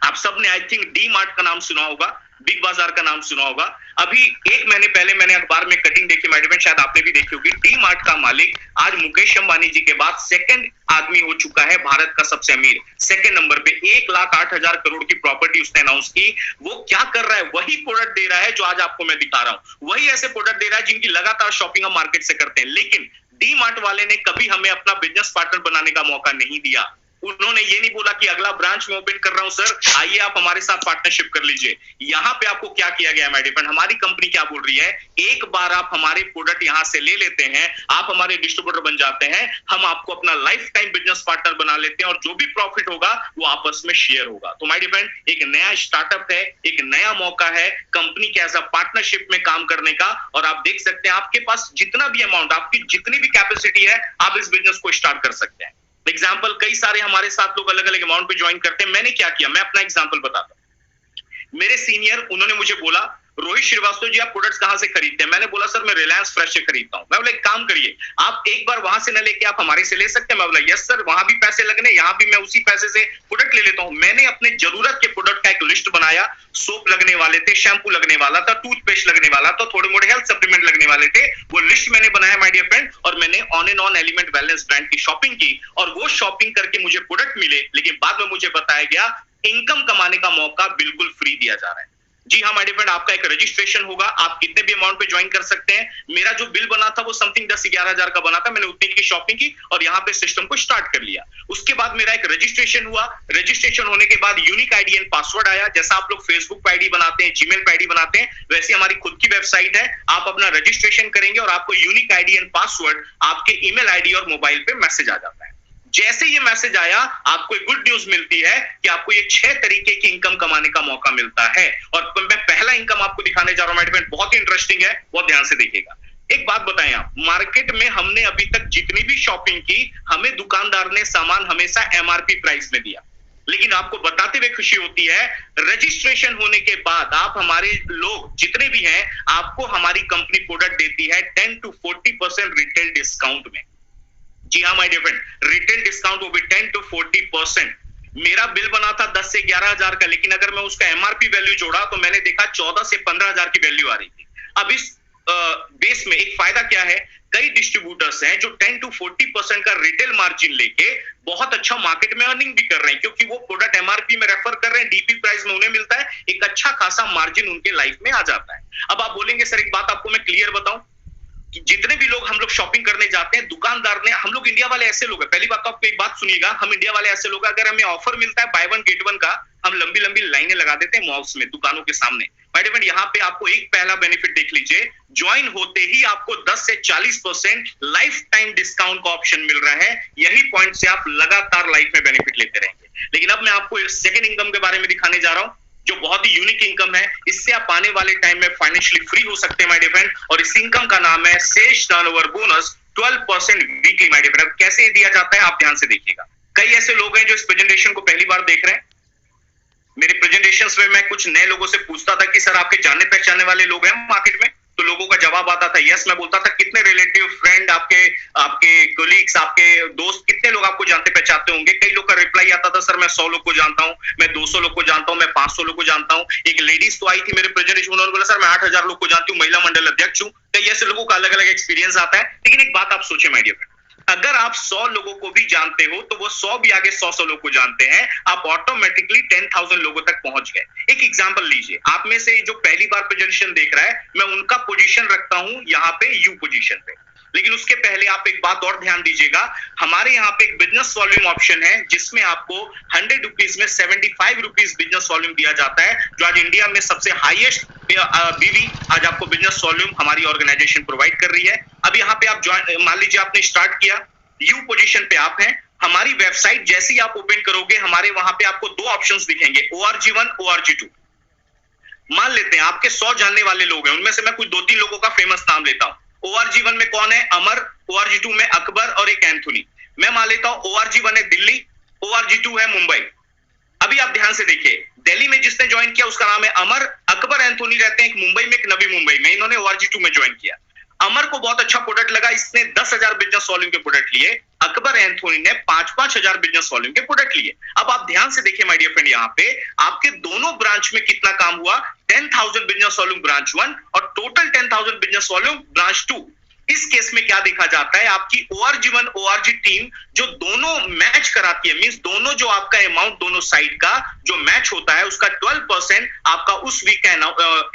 आप सबने आई थिंक डी मार्ट का नाम सुना होगा, बिग बाजार का नाम सुना होगा। अभी एक महीने पहले मैंने अखबार में कटिंग देखी माय डियर फ्रेंड, शायद आपने भी देखी होगी। डी मार्ट का मालिक आज मुकेश अंबानी जी के बाद सेकंड आदमी हो चुका है, भारत का सबसे अमीर, सेकंड नंबर पे। 1,08,000 करोड़ की प्रॉपर्टी उसने अनाउंस की। वो क्या कर रहा है, वही प्रोडक्ट दे रहा है जो आज आपको मैं दिखा रहा हूं, वही ऐसे प्रोडक्ट दे रहा है जिनकी लगातार शॉपिंग हम मार्केट से करते हैं। लेकिन डी मार्ट वाले ने कभी हमें अपना बिजनेस पार्टनर बनाने का मौका नहीं दिया। उन्होंने ये नहीं बोला कि अगला ब्रांच में ओपन कर रहा हूं सर, आइए आप हमारे साथ पार्टनरशिप कर लीजिए। यहाँ पे आपको क्या किया गया है माय डियर फ्रेंड, हमारी कंपनी क्या बोल रही है, एक बार आप हमारे प्रोडक्ट यहाँ से ले लेते हैं, आप हमारे डिस्ट्रीब्यूटर बन जाते हैं, हम आपको अपना लाइफ टाइम बिजनेस पार्टनर बना लेते हैं, और जो भी प्रॉफिट होगा वो आपस में शेयर होगा। तो माय डियर फ्रेंड एक नया स्टार्टअप है, एक नया मौका है कंपनी के एज अ पार्टनरशिप में काम करने का। और आप देख सकते हैं आपके पास जितना भी अमाउंट, आपकी जितनी भी कैपेसिटी है, आप इस बिजनेस को स्टार्ट कर सकते हैं। एग्जाम्पल कई सारे हमारे साथ लोग अलग अलग अमाउंट पे ज्वाइन करते हैं। मैंने क्या किया, मैं अपना एग्जाम्पल बताता हूं। मेरे सीनियर उन्होंने मुझे बोला रोहित श्रीवास्तव जी आप प्रोडक्ट्स कहां से खरीदते हैं, मैंने बोला सर मैं रिलायंस फ्रेश से खरीदता हूं। मैं बोला एक काम करिए, आप एक बार वहां से न लेके आप हमारे से ले सकते हैं। मैं बोला यस सर, वहां भी पैसे लगने, यहाँ भी मैं उसी पैसे से प्रोडक्ट ले लेता हूं। मैंने अपने जरूरत के प्रोडक्ट का एक लिस्ट बनाया, सोप लगने वाले थे, शैम्पू लगने वाला था, टूथपेस्ट लगने वाला था, थोड़े मोड़े हेल्थ सप्लीमेंट लगने वाले थे, वो लिस्ट मैंने बनाया माय डियर फ्रेंड। और मैंने on and on element wellness brand की शॉपिंग की, और वो शॉपिंग करके मुझे प्रोडक्ट मिले। लेकिन बाद में मुझे बताया गया इनकम कमाने का मौका बिल्कुल फ्री दिया जा रहा है। जी हाँ माय डियर फ्रेंड, आपका एक रजिस्ट्रेशन होगा, आप कितने भी अमाउंट पे ज्वाइन कर सकते हैं। मेरा जो बिल बना था वो समथिंग 10-11 हजार का बना था, मैंने उतनी की शॉपिंग की और यहाँ पे सिस्टम को स्टार्ट कर लिया। उसके बाद मेरा एक रजिस्ट्रेशन हुआ, रजिस्ट्रेशन होने के बाद यूनिक आईडी एंड पासवर्ड आया। जैसा आप लोग फेसबुक पे आईडी बनाते हैं, जीमेल पे आईडी बनाते हैं, वैसे हमारी खुद की वेबसाइट है। आप अपना रजिस्ट्रेशन करेंगे और आपको यूनिक आईडी एंड पासवर्ड आपके ईमेल आईडी और मोबाइल पे मैसेज आ जाता है। जैसे ये मैसेज आया, आपको एक गुड न्यूज मिलती है कि आपको ये 6 तरीके की इनकम कमाने का मौका मिलता है। और मैं पहला इनकम आपको दिखाने जा रहा हूं माय डियर फ्रेंड, बहुत ही इंटरेस्टिंग है, बहुत ध्यान से देखिएगा। एक बात बताएं आप, मार्केट में हमने अभी तक जितनी भी शॉपिंग की, हमें दुकानदार ने सामान हमेशा एमआरपी प्राइस में दिया। लेकिन आपको बताते हुए खुशी होती है, रजिस्ट्रेशन होने के बाद आप हमारे लोग जितने भी हैं, आपको हमारी कंपनी प्रोडक्ट देती है 10 to 40% रिटेल डिस्काउंट में। जी हाँ my dear friend, retail discount वो भी 10 to 40%। मेरा बिल बना था 10 से 11 हजार का, लेकिन अगर मैं उसका एमआरपी वैल्यू जोड़ा तो मैंने देखा 14 से 15 हजार की वैल्यू आ रही थी। अब इस बेस में एक फायदा क्या है, कई डिस्ट्रीब्यूटर्स हैं जो 10 to 40% का रिटेल मार्जिन लेके बहुत अच्छा मार्केट में अर्निंग भी कर रहे हैं, क्योंकि वो प्रोडक्ट एमआरपी में रेफर कर रहे हैं, डीपी प्राइस में उन्हें मिलता है, एक अच्छा खासा मार्जिन उनके लाइफ में आ जाता है। अब आप बोलेंगे सर एक बात आपको मैं क्लियर बताऊं, जितने भी लोग हम लोग शॉपिंग करने जाते हैं, दुकानदार ने, हम लोग इंडिया वाले ऐसे लोग हैं, पहली बात तो आपको एक बात सुनिएगा, हम इंडिया वाले ऐसे लोग, अगर हमें ऑफर मिलता है बाय वन गेट वन का, हम लंबी लंबी लाइनें लगा देते हैं मॉल्स में, दुकानों के सामने। माय डियर फ्रेंड यहाँ पे आपको एक पहला बेनिफिट देख लीजिए, ज्वाइन होते ही आपको 10 से 40% लाइफ टाइम डिस्काउंट का ऑप्शन मिल रहा है। यही पॉइंट से आप लगातार लाइफ में बेनिफिट लेते रहेंगे। लेकिन अब मैं आपको सेकंड इनकम के बारे में दिखाने जा रहा हूं, जो बहुत ही यूनिक इनकम है। इससे आप आने वाले टाइम में फाइनेंशियली फ्री हो सकते हैं माय डियर फ्रेंड, और इस इनकम का नाम है sales turnover bonus 12% weekly. My dear friend कैसे दिया जाता है आप ध्यान से देखिएगा। कई ऐसे लोग हैं जो इस प्रेजेंटेशन को पहली बार देख रहे हैं। मेरे प्रेजेंटेशंस में मैं कुछ नए लोगों से पूछता था कि सर आपके जानने पहचानने वाले लोग हैं मार्केट में, तो लोगों का जवाब आता था यस। मैं बोलता था कितने रिलेटिव, फ्रेंड, आपके कोलीग्स, आपके दोस्त, कितने लोग आपको जानते पहचानते होंगे। कई लोग का रिप्लाई आता था सर मैं 100 लोग को जानता हूं, मैं 200 लोग को जानता हूं, मैं 500 लोग को जानता हूं। एक लेडीज तो आई थी मेरे प्रेजेंटेशन, उन्होंने बोला सर मैं 8000 लोग को जानती हूँ, महिला मंडल अध्यक्ष हूँ। कई ऐसे लोगों का अलग अलग एक्सपीरियंस आता है। लेकिन एक बात आप सोचे माय डियर फ्रेंड, अगर आप 100 लोगों को भी जानते हो तो वो 100 भी आगे 100 लोगों को जानते हैं, आप ऑटोमेटिकली 10,000 लोगों तक पहुंच गए। एक एग्जांपल लीजिए, आप में से जो पहली बार पोजीशन देख रहा है, मैं उनका पोजीशन रखता हूं यहाँ पे यू पोजीशन पे। लेकिन उसके पहले आप एक बात और ध्यान दीजिएगा, हमारे यहाँ पे एक बिजनेस वॉल्यूम ऑप्शन है जिसमें आपको 100 रुपीज में 75 रुपीज बिजनेस वॉल्यूम दिया जाता है, जो आज इंडिया में सबसे हाईएस्ट बीवी आज आपको बिजनेस वॉल्यूम हमारी ऑर्गेनाइजेशन प्रोवाइड कर रही है। अब यहाँ पे आप ज्वाइन, मान लीजिए आपने स्टार्ट किया, यू पोजीशन पे आप हैं, हमारी वेबसाइट जैसे ही आप ओपन करोगे, हमारे वहां पे आपको दो ऑप्शंस दिखेंगे, ORG1, ORG2। मान लेते हैं आपके 100 जानने वाले लोग हैं, उनमें से मैं कुछ 2-3 लोगों का फेमस नाम लेता हूं। ORG1 में कौन है? अमर। ORG2 में अकबर और एक एंथोनी। मैं मान लेता हूं ORG1 है दिल्ली, ORG2 है मुंबई। अभी आप ध्यान से देखिए, दिल्ली में जिसने ज्वाइन किया उसका नाम है अमर, अकबर एंथोनी रहते हैं एक मुंबई में, एक नवी मुंबई में, इन्होंने ORG2 में ज्वाइन किया। अमर को बहुत अच्छा प्रोडक्ट लगा, इसने 10,000 बिजनेस वॉल्यूम के प्रोडक्ट लिए। अकबर एंथोनी ने 5-5 हजार बिजनेस वॉल्यूम के प्रोडक्ट लिए। अब आप ध्यान से देखिए माय डियर फ्रेंड, यहाँ पे आपके दोनों ब्रांच में कितना काम हुआ, 10,000 बिजनेस वॉल्यूम ब्रांच 1 और टोटल 10,000 बिजनेस वॉल्यूम ब्रांच 2। इस केस में क्या देखा जाता है, आपकी ORG1 ORG टीम जो दोनों मैच कराती है, मींस दोनों जो आपका अमाउंट दोनों साइड का जो मैच होता है उसका 12% आपका उस वीक का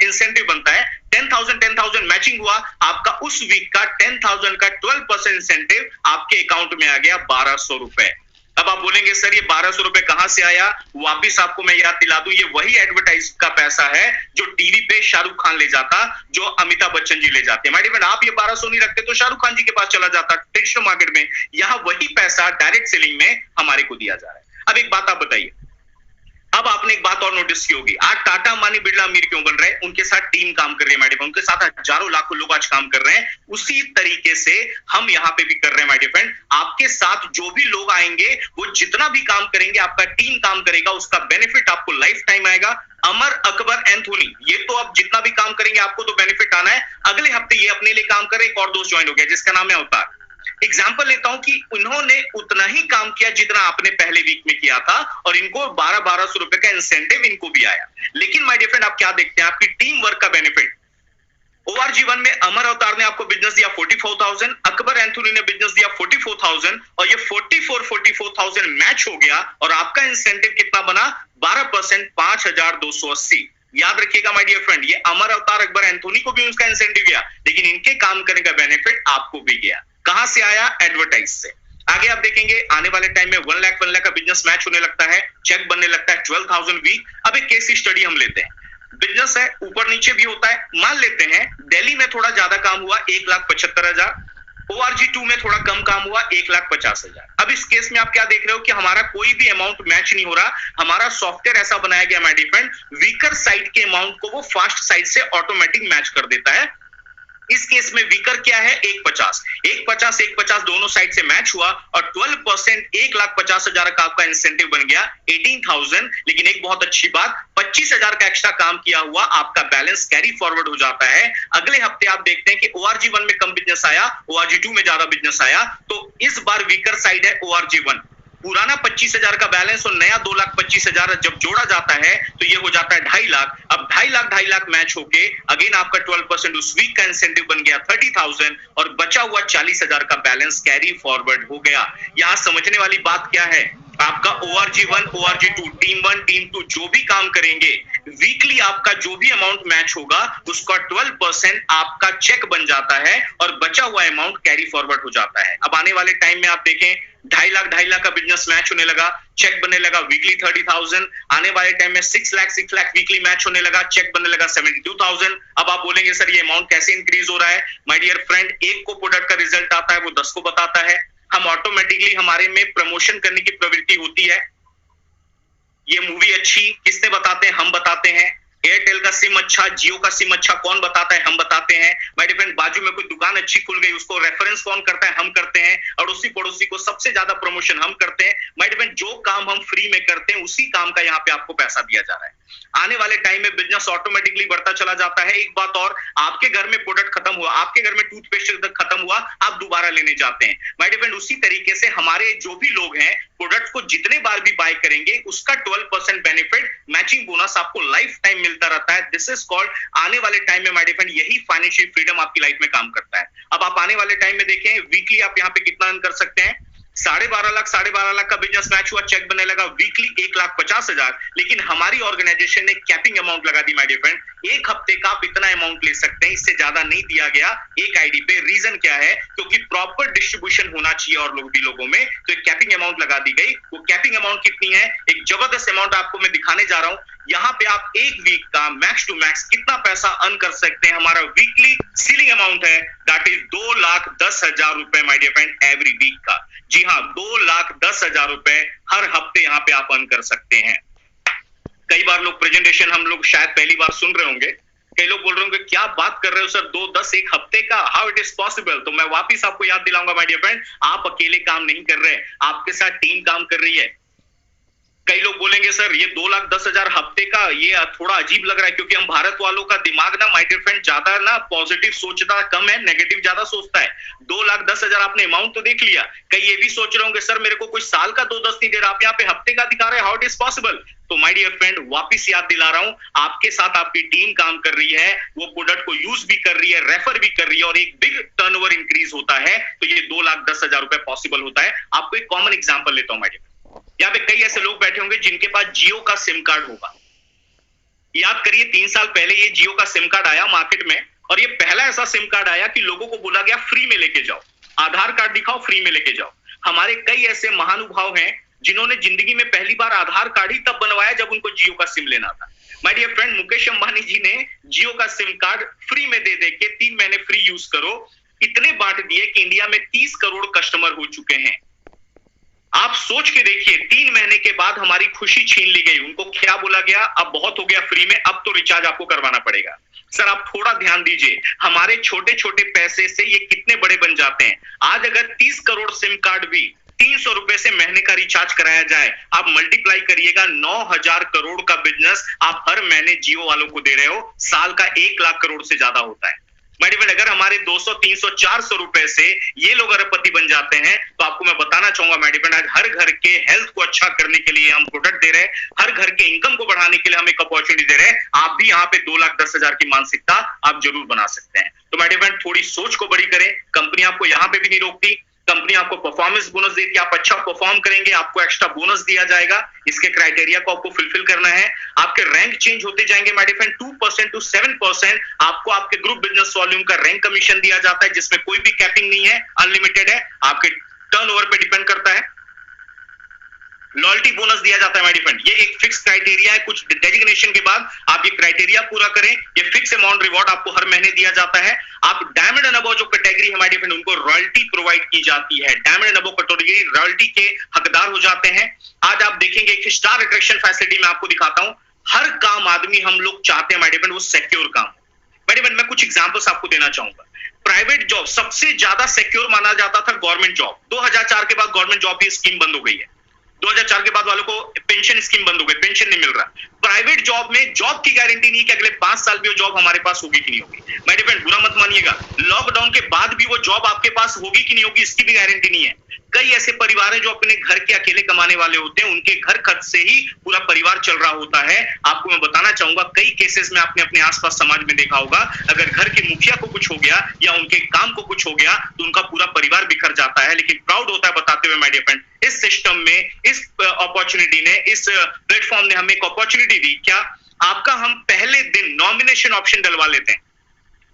इंसेंटिव बनता है। 10,000 मैचिंग हुआ, आपका उस वीक का 10,000 का 12% इंसेंटिव आपके अकाउंट में आ गया 1,200 रुपए। अब आप बोलेंगे सर ये 1,200 रुपए कहां से आया? वापिस आपको मैं याद दिला दूं, ये वही एडवर्टाइज का पैसा है जो टीवी पे शाहरुख खान ले जाता, जो अमिताभ बच्चन जी ले जाते हैं। माय डियर फ्रेंड, आप ये 1,200 नहीं रखते तो शाहरुख खान जी के पास चला जाता ट्रेडिशनल मार्केट में। यहाँ वही पैसा डायरेक्ट सेलिंग में हमारे को दिया जा रहा है। अब एक बात आप बताइए, अब आपने एक बात और नोटिस की होगी, आज टाटा अंबानी बिरला अमीर क्यों बन रहे हैं? उनके साथ टीम काम कर रही है माय डियर फ्रेंड, उनके साथ हजारों लाखों लोग आज काम कर रहे हैं। उसी तरीके से हम यहाँ पे भी कर रहे हैं माय डियर फ्रेंड। आपके साथ जो भी लोग आएंगे वो जितना भी काम करेंगे, आपका टीम काम करेगा, उसका बेनिफिट आपको लाइफ टाइम आएगा। अमर, अकबर, एंथोनी, ये तो अब जितना भी काम करेंगे आपको तो बेनिफिट आना है। अगले हफ्ते ये अपने लिए काम करे, एक और दोस्त ज्वाइन हो गया जिसका नाम है अवतार। एग्जाम्पल लेता हूं कि उन्होंने उतना ही काम किया जितना आपने पहले वीक में किया था और इनको 1,200 रुपए का इंसेंटिव इनको भी आया। लेकिन माय डियर फ्रेंड, आप क्या देखते हैं, आपकी टीम वर्क का बेनिफिट। ORG1 में अमर अवतार ने आपको बिजनेस दिया 44,000, अकबर एंथोनी ने बिजनेस दिया 44,000 और ये 44,000 मैच हो गया और आपका इंसेंटिव कितना बना? 12%, 5,280। याद रखिएगा माय डियर फ्रेंड, ये अमर अवतार, अकबर एंथोनी को भी उसका इंसेंटिव गया, लेकिन इनके काम करने का बेनिफिट आपको भी गया। कहां से आया? एडवर्टाइज से। आगे आप देखेंगे आने वाले टाइम में 1 लाख का बिजनेस मैच होने लगता है, चेक बनने लगता है 12,000 वीक। अब एक केस स्टडी हम लेते हैं, बिजनेस है ऊपर नीचे भी होता है। मान लेते हैं दिल्ली में थोड़ा ज्यादा काम हुआ 1,75,000, ORG2 में थोड़ा कम काम हुआ 1,50,000। अब इस केस में आप क्या देख रहे हो कि हमारा कोई भी अमाउंट मैच नहीं हो रहा। हमारा सॉफ्टवेयर ऐसा बनाया गया my dear friend, weaker side के अमाउंट को वो फास्ट साइड से ऑटोमेटिक मैच कर देता है। इस केस में वीकर क्या है? 1,50 दोनों साइड से मैच हुआ और 12% 1,50,000 का आपका इंसेंटिव बन गया 18,000। लेकिन एक बहुत अच्छी बात, 25,000 का एक्स्ट्रा काम किया हुआ आपका बैलेंस कैरी फॉरवर्ड हो जाता है। अगले हफ्ते आप देखते हैं कि ORG1 में कम बिजनेस आया, ORG2 में ज्यादा बिजनेस आया, तो इस बार वीकर साइड है ORG1। पुराना 25,000 का बैलेंस और नया 2,25,000 जब जोड़ा जाता है तो ये हो जाता है 2.5 लाख। अब 2.5 लाख मैच होके अगेन आपका 12% उस वीक का इंसेंटिव बन गया 30,000 और बचा हुआ 40,000 का बैलेंस कैरी फॉरवर्ड हो गया। यहां समझने वाली बात क्या है, आपका ORG1 ORG2 टीम 1 टीम 2 जो भी काम करेंगे, वीकली आपका जो भी अमाउंट मैच होगा उसका 12% आपका चेक बन जाता है और बचा हुआ अमाउंट कैरी फॉरवर्ड हो जाता है। अब आने वाले टाइम में आप देखें 2.5 लाख का बिजनेस मैच होने लगा, चेक बनने लगा वीकली 30,000। आने वाले टाइम में 6 लाख वीकली मैच होने लगा, चेक बनने लगा 72,000। अब आप बोलेंगे सर ये अमाउंट कैसे इंक्रीज हो रहा है? माय डियर फ्रेंड, एक को प्रोडक्ट का रिजल्ट आता है वो 10 को बताता है। हम ऑटोमेटिकली हमारे में प्रमोशन करने की प्रवृत्ति होती है। ये मूवी अच्छी किसने बताते हैं? हम बताते हैं। एयरटेल का सिम अच्छा, जियो का सिम अच्छा, कौन बताता है? हम बताते हैं। माय डियर फ्रेंड, बाजू में कोई दुकान अच्छी खुल गई, उसको रेफरेंस कौन करता है? हम करते हैं। और उसी पड़ोसी को सबसे ज्यादा प्रमोशन हम करते हैं। माय डियर फ्रेंड, जो काम हम फ्री में करते हैं उसी काम का यहाँ पे आपको पैसा दिया जा रहा है। आने वाले टाइम में बिजनेस ऑटोमेटिकली बढ़ता चला जाता है। एक बात और, आपके घर में प्रोडक्ट खत्म हुआ, आपके घर में टूथपेस्ट खत्म हुआ, आप दोबारा लेने जाते हैं। माय डियर फ्रेंड, उसी तरीके से हमारे जो भी लोग हैं प्रोडक्ट को जितने बार भी बाय करेंगे उसका 12% बेनिफिट मैचिंग बोनस आपको लाइफ टाइम मिलता रहता है। दिस इज कॉल्ड, आने वाले टाइम में माय डियर फ्रेंड यही फाइनेंशियल फ्रीडम आपकी लाइफ में काम करता है। अब आप आने वाले टाइम में देखें वीकली आप यहाँ पे कितना अर्न कर सकते हैं। 12.5 लाख का बिजनेस मैच हुआ, चेक बनने लगा वीकली 1,50,000, लेकिन हमारी ऑर्गेनाइजेशन ने कैपिंग अमाउंट लगा दी माय डियर फ्रेंड, एक हफ्ते का आप इतना अमाउंट ले सकते हैं, इससे ज्यादा नहीं दिया गया एक आईडी पे। रीजन क्या है, क्योंकि प्रॉपर डिस्ट्रीब्यूशन होना चाहिए और लोगों में, तो एक कैपिंग अमाउंट लगा दी गई। वो कैपिंग अमाउंट कितनी है, एक जबरदस्त अमाउंट आपको मैं दिखाने जा रहा हूं। यहाँ पे आप एक वीक का मैक्स टू मैक्स कितना पैसा अर्न कर सकते हैं। हमारा वीकली सीलिंग अमाउंट है दैट इज 2,10,000 रुपए my dear friend every week का। जी हाँ, 2,10,000 रुपए हर हफ्ते यहाँ पे आप अर्न कर सकते हैं। कई बार लोग प्रेजेंटेशन हम लोग शायद पहली बार सुन रहे होंगे, कई लोग बोल रहे होंगे क्या बात कर रहे हो सर, 2,10 एक हफ्ते का, हाउ इट इज पॉसिबल। तो मैं वापिस आपको याद दिलाऊंगा माय डियर फ्रेंड, आप अकेले काम नहीं कर रहे, आपके साथ टीम काम कर रही है। कई लोग बोलेंगे सर ये 2,10,000 हफ्ते का ये थोड़ा अजीब लग रहा है, क्योंकि हम भारत वालों का दिमाग ना माय डियर फ्रेंड ज्यादा ना पॉजिटिव सोचता कम है, नेगेटिव ज्यादा सोचता है। 2,10,000 आपने अमाउंट तो देख लिया, कई ये भी सोच रहे होंगे सर मेरे को कोई साल का 2,10 नहीं दे रहा, आप यहाँ पे हफ्ते का दिखा रहे हैं, हाउ इट इज पॉसिबल। तो माय डियर फ्रेंड वापिस याद दिला रहा हूं, आपके साथ आपकी टीम काम कर रही है, वो प्रोडक्ट को यूज भी कर रही है, रेफर भी कर रही है, और एक बिग टर्नओवर इंक्रीज होता है, तो ये 2,10,000 रुपए पॉसिबल होता है। आपको एक कॉमन एग्जांपल लेता हूं माय डियर, यहाँ पे कई ऐसे लोग बैठे होंगे जिनके पास जियो का सिम कार्ड होगा। याद करिए 3 साल पहले ये जियो का सिम कार्ड आया मार्केट में, और ये पहला ऐसा सिम कार्ड आया कि लोगों को बोला गया फ्री में लेके जाओ, आधार कार्ड दिखाओ फ्री में लेके जाओ। हमारे कई ऐसे महानुभाव हैं जिन्होंने जिंदगी में पहली बार आधार कार्ड ही तब बनवाया जब उनको जियो का सिम लेना था। My dear friend, Mukesh Ambani ji ने जियो का सिम कार्ड फ्री में दे दे के 3 महीने फ्री यूज करो, इतने बांट दिए कि इंडिया में 30 करोड़ कस्टमर हो चुके हैं। आप सोच के देखिए, 3 महीने के बाद हमारी खुशी छीन ली गई। उनको क्या बोला गया, अब बहुत हो गया फ्री में, अब तो रिचार्ज आपको करवाना पड़ेगा। सर आप थोड़ा ध्यान dीजिए, हमारे छोटे छोटे पैसे से ये कितने बड़े बन जाते हैं। आज अगर 30 करोड़ सिम कार्ड भी 300 रुपए से महीने का रिचार्ज कराया जाए, आप मल्टीप्लाई करिएगा, 9,000 करोड़ का बिजनेस आप हर महीने जियो वालों को दे रहे हो, साल का 1 लाख करोड़ से ज्यादा होता है। माय डियर फ्रेंड, अगर हमारे 200, 300, 400 रुपए से ये लोग अरबपति बन जाते हैं, तो आपको मैं बताना चाहूंगा माय डियर फ्रेंड, आज हर घर के हेल्थ को अच्छा करने के लिए हम प्रोडक्ट दे रहे हैं, हर घर के इनकम को बढ़ाने के लिए हम एक अपॉर्चुनिटी दे रहे हैं। आप भी यहाँ पे 2,10,000 की मानसिकता आप जरूर बना सकते हैं। तो माय डियर फ्रेंड, थोड़ी सोच को बड़ी करें, कंपनी आपको यहाँ पे भी नहीं रोकती, कंपनी आपको परफॉर्मेंस बोनस देती है, आप अच्छा परफॉर्म करेंगे आपको एक्स्ट्रा बोनस दिया जाएगा। इसके क्राइटेरिया को आपको फुलफिल करना है, आपके रैंक चेंज होते जाएंगे माय डियर फ्रेंड, 2% to 7% आपको आपके ग्रुप बिजनेस वॉल्यूम का रैंक कमीशन दिया जाता है, जिसमें कोई भी कैपिंग नहीं है, अनलिमिटेड है, आपके टर्नओवर पे डिपेंड करता है। लॉयल्टी बोनस दिया जाता है माय डियर फ्रेंड, ये एक फिक्स क्राइटेरिया है, कुछ डेजिग्नेशन के बाद आप ये क्राइटेरिया पूरा करें, ये फिक्स अमाउंट रिवॉर्ड आपको हर महीने दिया जाता है। आप डायमंड एंड अबव जो कैटेगरी है माय डियर फ्रेंड, उनको रॉयल्टी प्रोवाइड की जाती है, diamond and above category royalty के हकदार हो जाते हैं। आज आप देखेंगे एक स्टार अट्रैक्शन फैसिलिटी में आपको दिखाता हूं, हर काम आदमी हम लोग चाहते हैं माय डियर फ्रेंड वो सिक्योर काम हो। माय डियर फ्रेंड, मैं कुछ एग्जांपल्स आपको देना चाहूंगा। प्राइवेट जॉब सबसे ज्यादा सिक्योर माना जाता था गवर्नमेंट जॉब, 2004 के बाद गवर्नमेंट जॉब की स्कीम बंद हो गई है, 2004 के बाद वालों को पेंशन स्कीम बंद हो गई, पेंशन नहीं मिल रहा। प्राइवेट जॉब में जॉब की गारंटी नहीं कि अगले 5 साल भी वो जॉब हमारे पास होगी कि नहीं होगी। माय डियर फ्रेंड, बुरा मत मानिएगा, लॉकडाउन के बाद भी वो जॉब आपके पास होगी कि नहीं होगी इसकी भी गारंटी नहीं है। कई ऐसे परिवार हैं जो अपने घर के अकेले कमाने वाले होते हैं, उनके घर खर्च से ही पूरा परिवार चल रहा होता है। आपको मैं बताना चाहूंगा, कई केसेस में आपने अपने आसपास समाज में देखा होगा, अगर घर के मुखिया को कुछ हो गया या उनके काम को कुछ हो गया तो उनका पूरा परिवार बिखर जाता है। लेकिन प्राउड होता है बताते हुए माय डियर फ्रेंड, इस सिस्टम में, इस अपॉर्चुनिटी ने, इस प्लेटफॉर्म ने हमें एक अपॉर्चुनिटी दी। क्या आपका हम पहले दिन नॉमिनेशन ऑप्शन डलवा लेते हैं,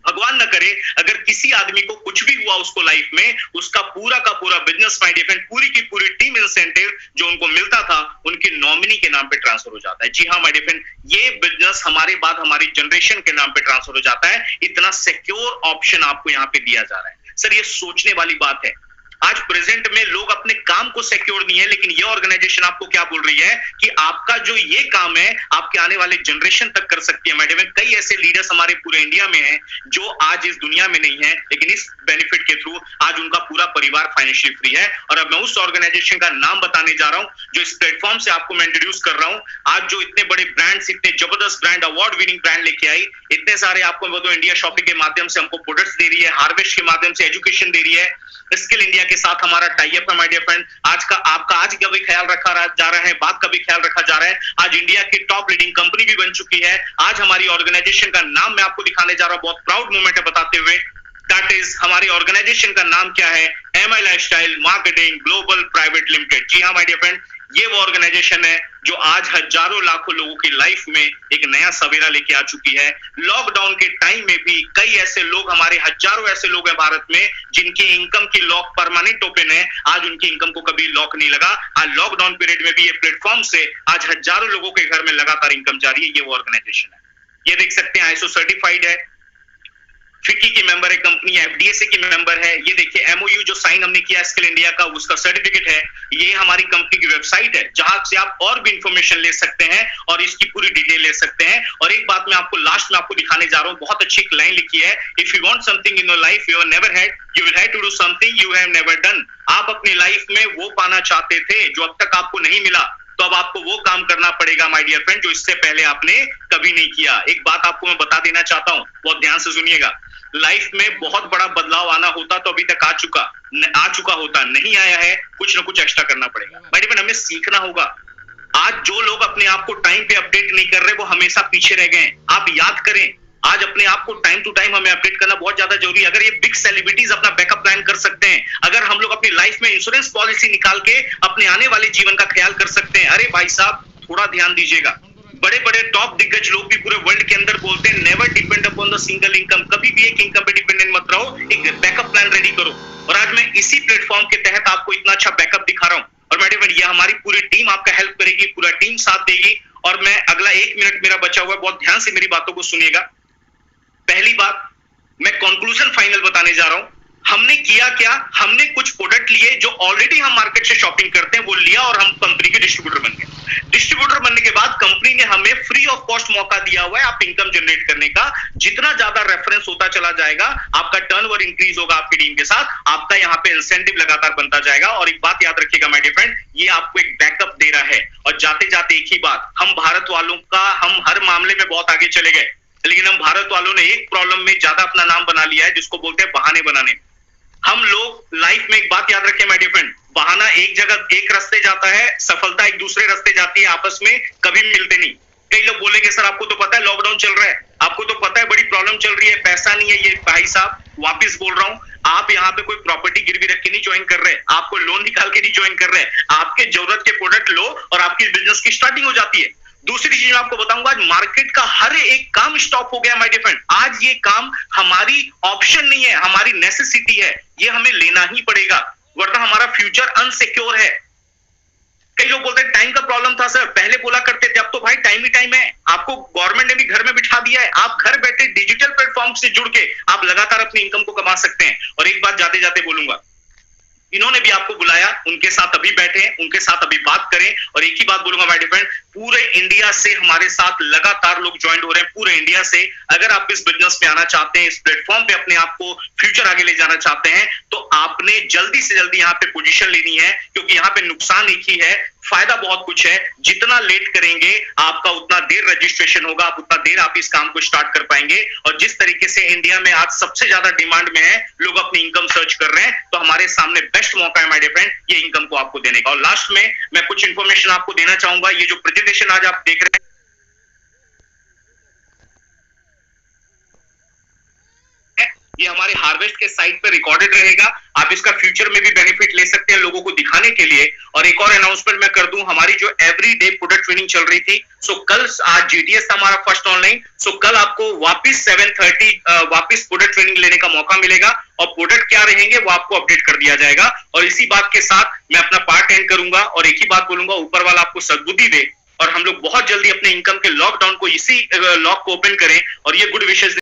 भगवान न करे अगर किसी आदमी को कुछ भी हुआ उसको लाइफ में, उसका पूरा का पूरा बिजनेस माय डियर फ्रेंड, पूरी की पूरी टीम इंसेंटिव जो उनको मिलता था उनके नॉमिनी के नाम पे ट्रांसफर हो जाता है। जी हाँ माय डियर फ्रेंड, ये बिजनेस हमारे बाद हमारी जनरेशन के नाम पे ट्रांसफर हो जाता है। इतना सिक्योर ऑप्शन आपको यहाँ पे दिया जा रहा है। सर ये सोचने वाली बात है, आज प्रेजेंट में लोग अपने काम को सिक्योर नहीं है, लेकिन ये ऑर्गेनाइजेशन आपको क्या बोल रही है कि आपका जो ये काम है आपके आने वाले जनरेशन तक कर सकती है। मैडम, कई ऐसे लीडर्स हमारे पूरे इंडिया में हैं जो आज इस दुनिया में नहीं है, लेकिन इस बेनिफिट के थ्रू आज उनका पूरा परिवार फाइनेंशियली फ्री है। और अब मैं उस ऑर्गेनाइजेशन का नाम बताने जा रहा हूं जो इस प्लेटफॉर्म से आपको मैं इंट्रोड्यूस कर रहा हूं। आज जो इतने बड़े ब्रांड्स, इतने जबरदस्त ब्रांड, अवार्ड विनिंग ब्रांड लेके आई, इतने सारे आपको इंडिया शॉपिंग के माध्यम से हमको प्रोडक्ट्स दे रही है, हार्वेस्ट के माध्यम से एजुकेशन दे रही है, स्किल इंडिया के साथ हमारा टाई अप है माय डियर फ्रेंड। आपका आज का भी ख्याल रखा जा रहा है, बात का भी ख्याल रखा जा रहा है। आज इंडिया की टॉप लीडिंग कंपनी भी बन चुकी है। आज हमारी ऑर्गेनाइजेशन का नाम मैं आपको दिखाने जा रहा हूं, बहुत प्राउड मोमेंट है बताते हुए। दैट इज, हमारी ऑर्गेनाइजेशन का नाम क्या है? MI lifestyle marketing global private limited. जी हाँ माय डियर फ्रेंड, ये वो ऑर्गेनाइजेशन है जो आज हजारों लाखों लोगों की लाइफ में एक नया सवेरा लेके आ चुकी है। लॉकडाउन के टाइम में भी कई ऐसे लोग, हमारे हजारों ऐसे लोग हैं भारत में जिनकी इनकम की लॉक परमानेंट ओपन है। आज उनकी इनकम को कभी लॉक नहीं लगा। आज लॉकडाउन पीरियड में भी ये प्लेटफॉर्म से आज हजारों लोगों के घर में लगातार इनकम जारी है। ये वो ऑर्गेनाइजेशन है, ये देख सकते हैं ISO सर्टिफाइड है, फिक्की की मेंबर है कंपनी, FDSA की मेंबर है। ये देखिए MOU जो साइन हमने किया स्किल इंडिया का, उसका सर्टिफिकेट है। ये हमारी कंपनी की वेबसाइट है जहां से आप और भी इंफॉर्मेशन ले सकते हैं और इसकी पूरी डिटेल ले सकते हैं। और एक बात मैं आपको लास्ट में आपको दिखाने जा रहा हूं, बहुत अच्छी एक लाइन लिखी है, if you want something in your life you have never had, you will have to do something you have never done. आप अपनी लाइफ में वो पाना चाहते थे जो अब तक आपको नहीं मिला, तो अब आपको वो काम करना पड़ेगा माय डियर फ्रेंड जो इससे पहले आपने कभी नहीं किया। एक बात आपको मैं बता देना चाहता हूं, बहुत ध्यान से सुनिएगा। लाइफ में बहुत बड़ा बदलाव आना होता तो अभी तक आ चुका होता, नहीं आया है, कुछ ना कुछ एक्स्ट्रा करना पड़ेगा माय डियर फ्रेंड, हमें सीखना होगा। आज जो लोग अपने आप को टाइम पे अपडेट नहीं कर रहे वो हमेशा पीछे रह गए। आप याद करें, आज अपने आप को टाइम टू टाइम हमें अपडेट करना बहुत ज्यादा जरूरी है। अगर ये बिग सेलिब्रिटीज अपना बैकअप प्लान कर सकते हैं, अगर हम लोग अपनी लाइफ में इंश्योरेंस पॉलिसी निकाल के अपने आने वाले जीवन का ख्याल कर सकते हैं, अरे भाई साहब थोड़ा ध्यान दीजिएगा। बड़े बड़े टॉप दिग्गज लोग भी पूरे वर्ल्ड के अंदर बोलते हैं never depend upon the single income, कभी भी एक इनकम पे डिपेंडेंट मत रहो, एक बैकअप प्लान रेडी करो। और आज मैं इसी प्लेटफॉर्म के तहत आपको इतना अच्छा बैकअप दिखा रहा हूं। और मैडम ये हमारी पूरी टीम आपका हेल्प करेगी, पूरा टीम साथ देगी। और मैं अगला 1 मिनट मेरा बचा हुआ है, बहुत ध्यान से मेरी बातों को सुनिएगा। पहली बात, मैं कंक्लूजन फाइनल बताने जा रहा हूं। हमने किया क्या? हमने कुछ प्रोडक्ट लिए जो ऑलरेडी हम मार्केट से शॉपिंग करते हैं, वो लिया और हम कंपनी के डिस्ट्रीब्यूटर बन गए। डिस्ट्रीब्यूटर बनने के बाद कंपनी ने हमें फ्री ऑफ कॉस्ट मौका दिया हुआ है आप इनकम जनरेट करने का। जितना ज्यादा रेफरेंस होता चला जाएगा, आपका टर्नओवर इंक्रीज होगा आपकी टीम के साथ, आपका यहाँ पे इंसेंटिव लगातार बनता जाएगा। और एक बात याद रखिएगा माय डियर फ्रेंड, ये आपको एक बैकअप दे रहा है। और जाते जाते एक ही बात, हम भारत वालों का, हम हर मामले में बहुत आगे चले गए, लेकिन हम भारत वालों ने एक प्रॉब्लम में ज्यादा अपना नाम बना लिया है जिसको बोलते हैं बहाने बनाने। हम लोग लाइफ में एक बात याद रखें माय डियर फ्रेंड, बहाना एक जगह एक रास्ते जाता है, सफलता एक दूसरे रास्ते जाती है, आपस में कभी मिलते नहीं। कई लोग बोलेंगे सर आपको तो पता है लॉकडाउन चल रहा है, आपको तो पता है बड़ी प्रॉब्लम चल रही है, पैसा नहीं है। ये भाई साहब वापिस बोल रहा हूं, आप यहाँ पे कोई प्रॉपर्टी गिरवी रख के नहीं ज्वाइन कर रहे, आपको लोन निकाल के नहीं ज्वाइन कर रहे, आपके जरूरत के प्रोडक्ट लो और आपकी बिजनेस की स्टार्टिंग हो जाती है। दूसरी चीज मैं आपको बताऊंगा, आज मार्केट का हर एक काम स्टॉप हो गया माय डियर फ्रेंड। आज ये काम हमारी ऑप्शन नहीं है, हमारी नेसेसिटी है, ये हमें लेना ही पड़ेगा, वरना हमारा फ्यूचर अनसिक्योर है। कई लोग बोलते हैं टाइम का प्रॉब्लम था सर, पहले बोला करते थे, अब तो भाई टाइम ही टाइम है। आपको गवर्नमेंट ने भी घर में बिठा दिया है, आप घर बैठे डिजिटल प्लेटफॉर्म से जुड़ के आप लगातार अपनी इनकम को कमा सकते हैं। और एक बात जाते जाते बोलूंगा, इन्होंने भी आपको बुलाया, उनके साथ अभी बैठे, उनके साथ अभी बात करें। और एक ही बात बोलूंगा माय डियर फ्रेंड, पूरे इंडिया से हमारे साथ लगातार लोग ज्वाइन हो रहे हैं, पूरे इंडिया से। अगर आप इस बिजनेस में आना चाहते हैं, इस प्लेटफॉर्म पे अपने आप को फ्यूचर आगे ले जाना चाहते हैं, तो आपने जल्दी से जल्दी यहाँ पे पोजीशन लेनी है, क्योंकि यहाँ पे नुकसान एक ही है, फायदा बहुत कुछ है। जितना लेट करेंगे आपका उतना देर रजिस्ट्रेशन होगा, आप उतना देर आप इस काम को स्टार्ट कर पाएंगे। और जिस तरीके से इंडिया में आज सबसे ज्यादा डिमांड में है, लोग अपनी इनकम सर्च कर रहे हैं, तो हमारे सामने बेस्ट मौका है माय डियर फ्रेंड ये इनकम को आपको देने का। और लास्ट में मैं कुछ इंफॉर्मेशन आपको देना चाहूंगा। ये जो प्रेजेंटेशन आज आप देख रहे हैं, ये हमारे हार्वेस्ट के साइट पे रिकॉर्डेड रहेगा, आप इसका फ्यूचर में भी बेनिफिट ले सकते हैं लोगों को दिखाने के लिए। और एक और अनाउंसमेंट मैं कर दूं, हमारी जो एवरीडे प्रोडक्ट ट्रेनिंग चल रही थी, सो कल, आज GTS था हमारा फर्स्ट ऑनलाइन, सो कल आपको वापस 7:30 वापस प्रोडक्ट ट्रेनिंग लेने का मौका मिलेगा। और प्रोडक्ट क्या रहेंगे वो आपको अपडेट कर दिया जाएगा। और इसी बात के साथ मैं अपना पार्ट एंड करूंगा और एक ही बात बोलूंगा, ऊपर वाला आपको सद्बुद्धि दे और हम लोग बहुत जल्दी अपने इनकम के लॉकडाउन को, इसी लॉक को ओपन करें। और ये गुड विशेष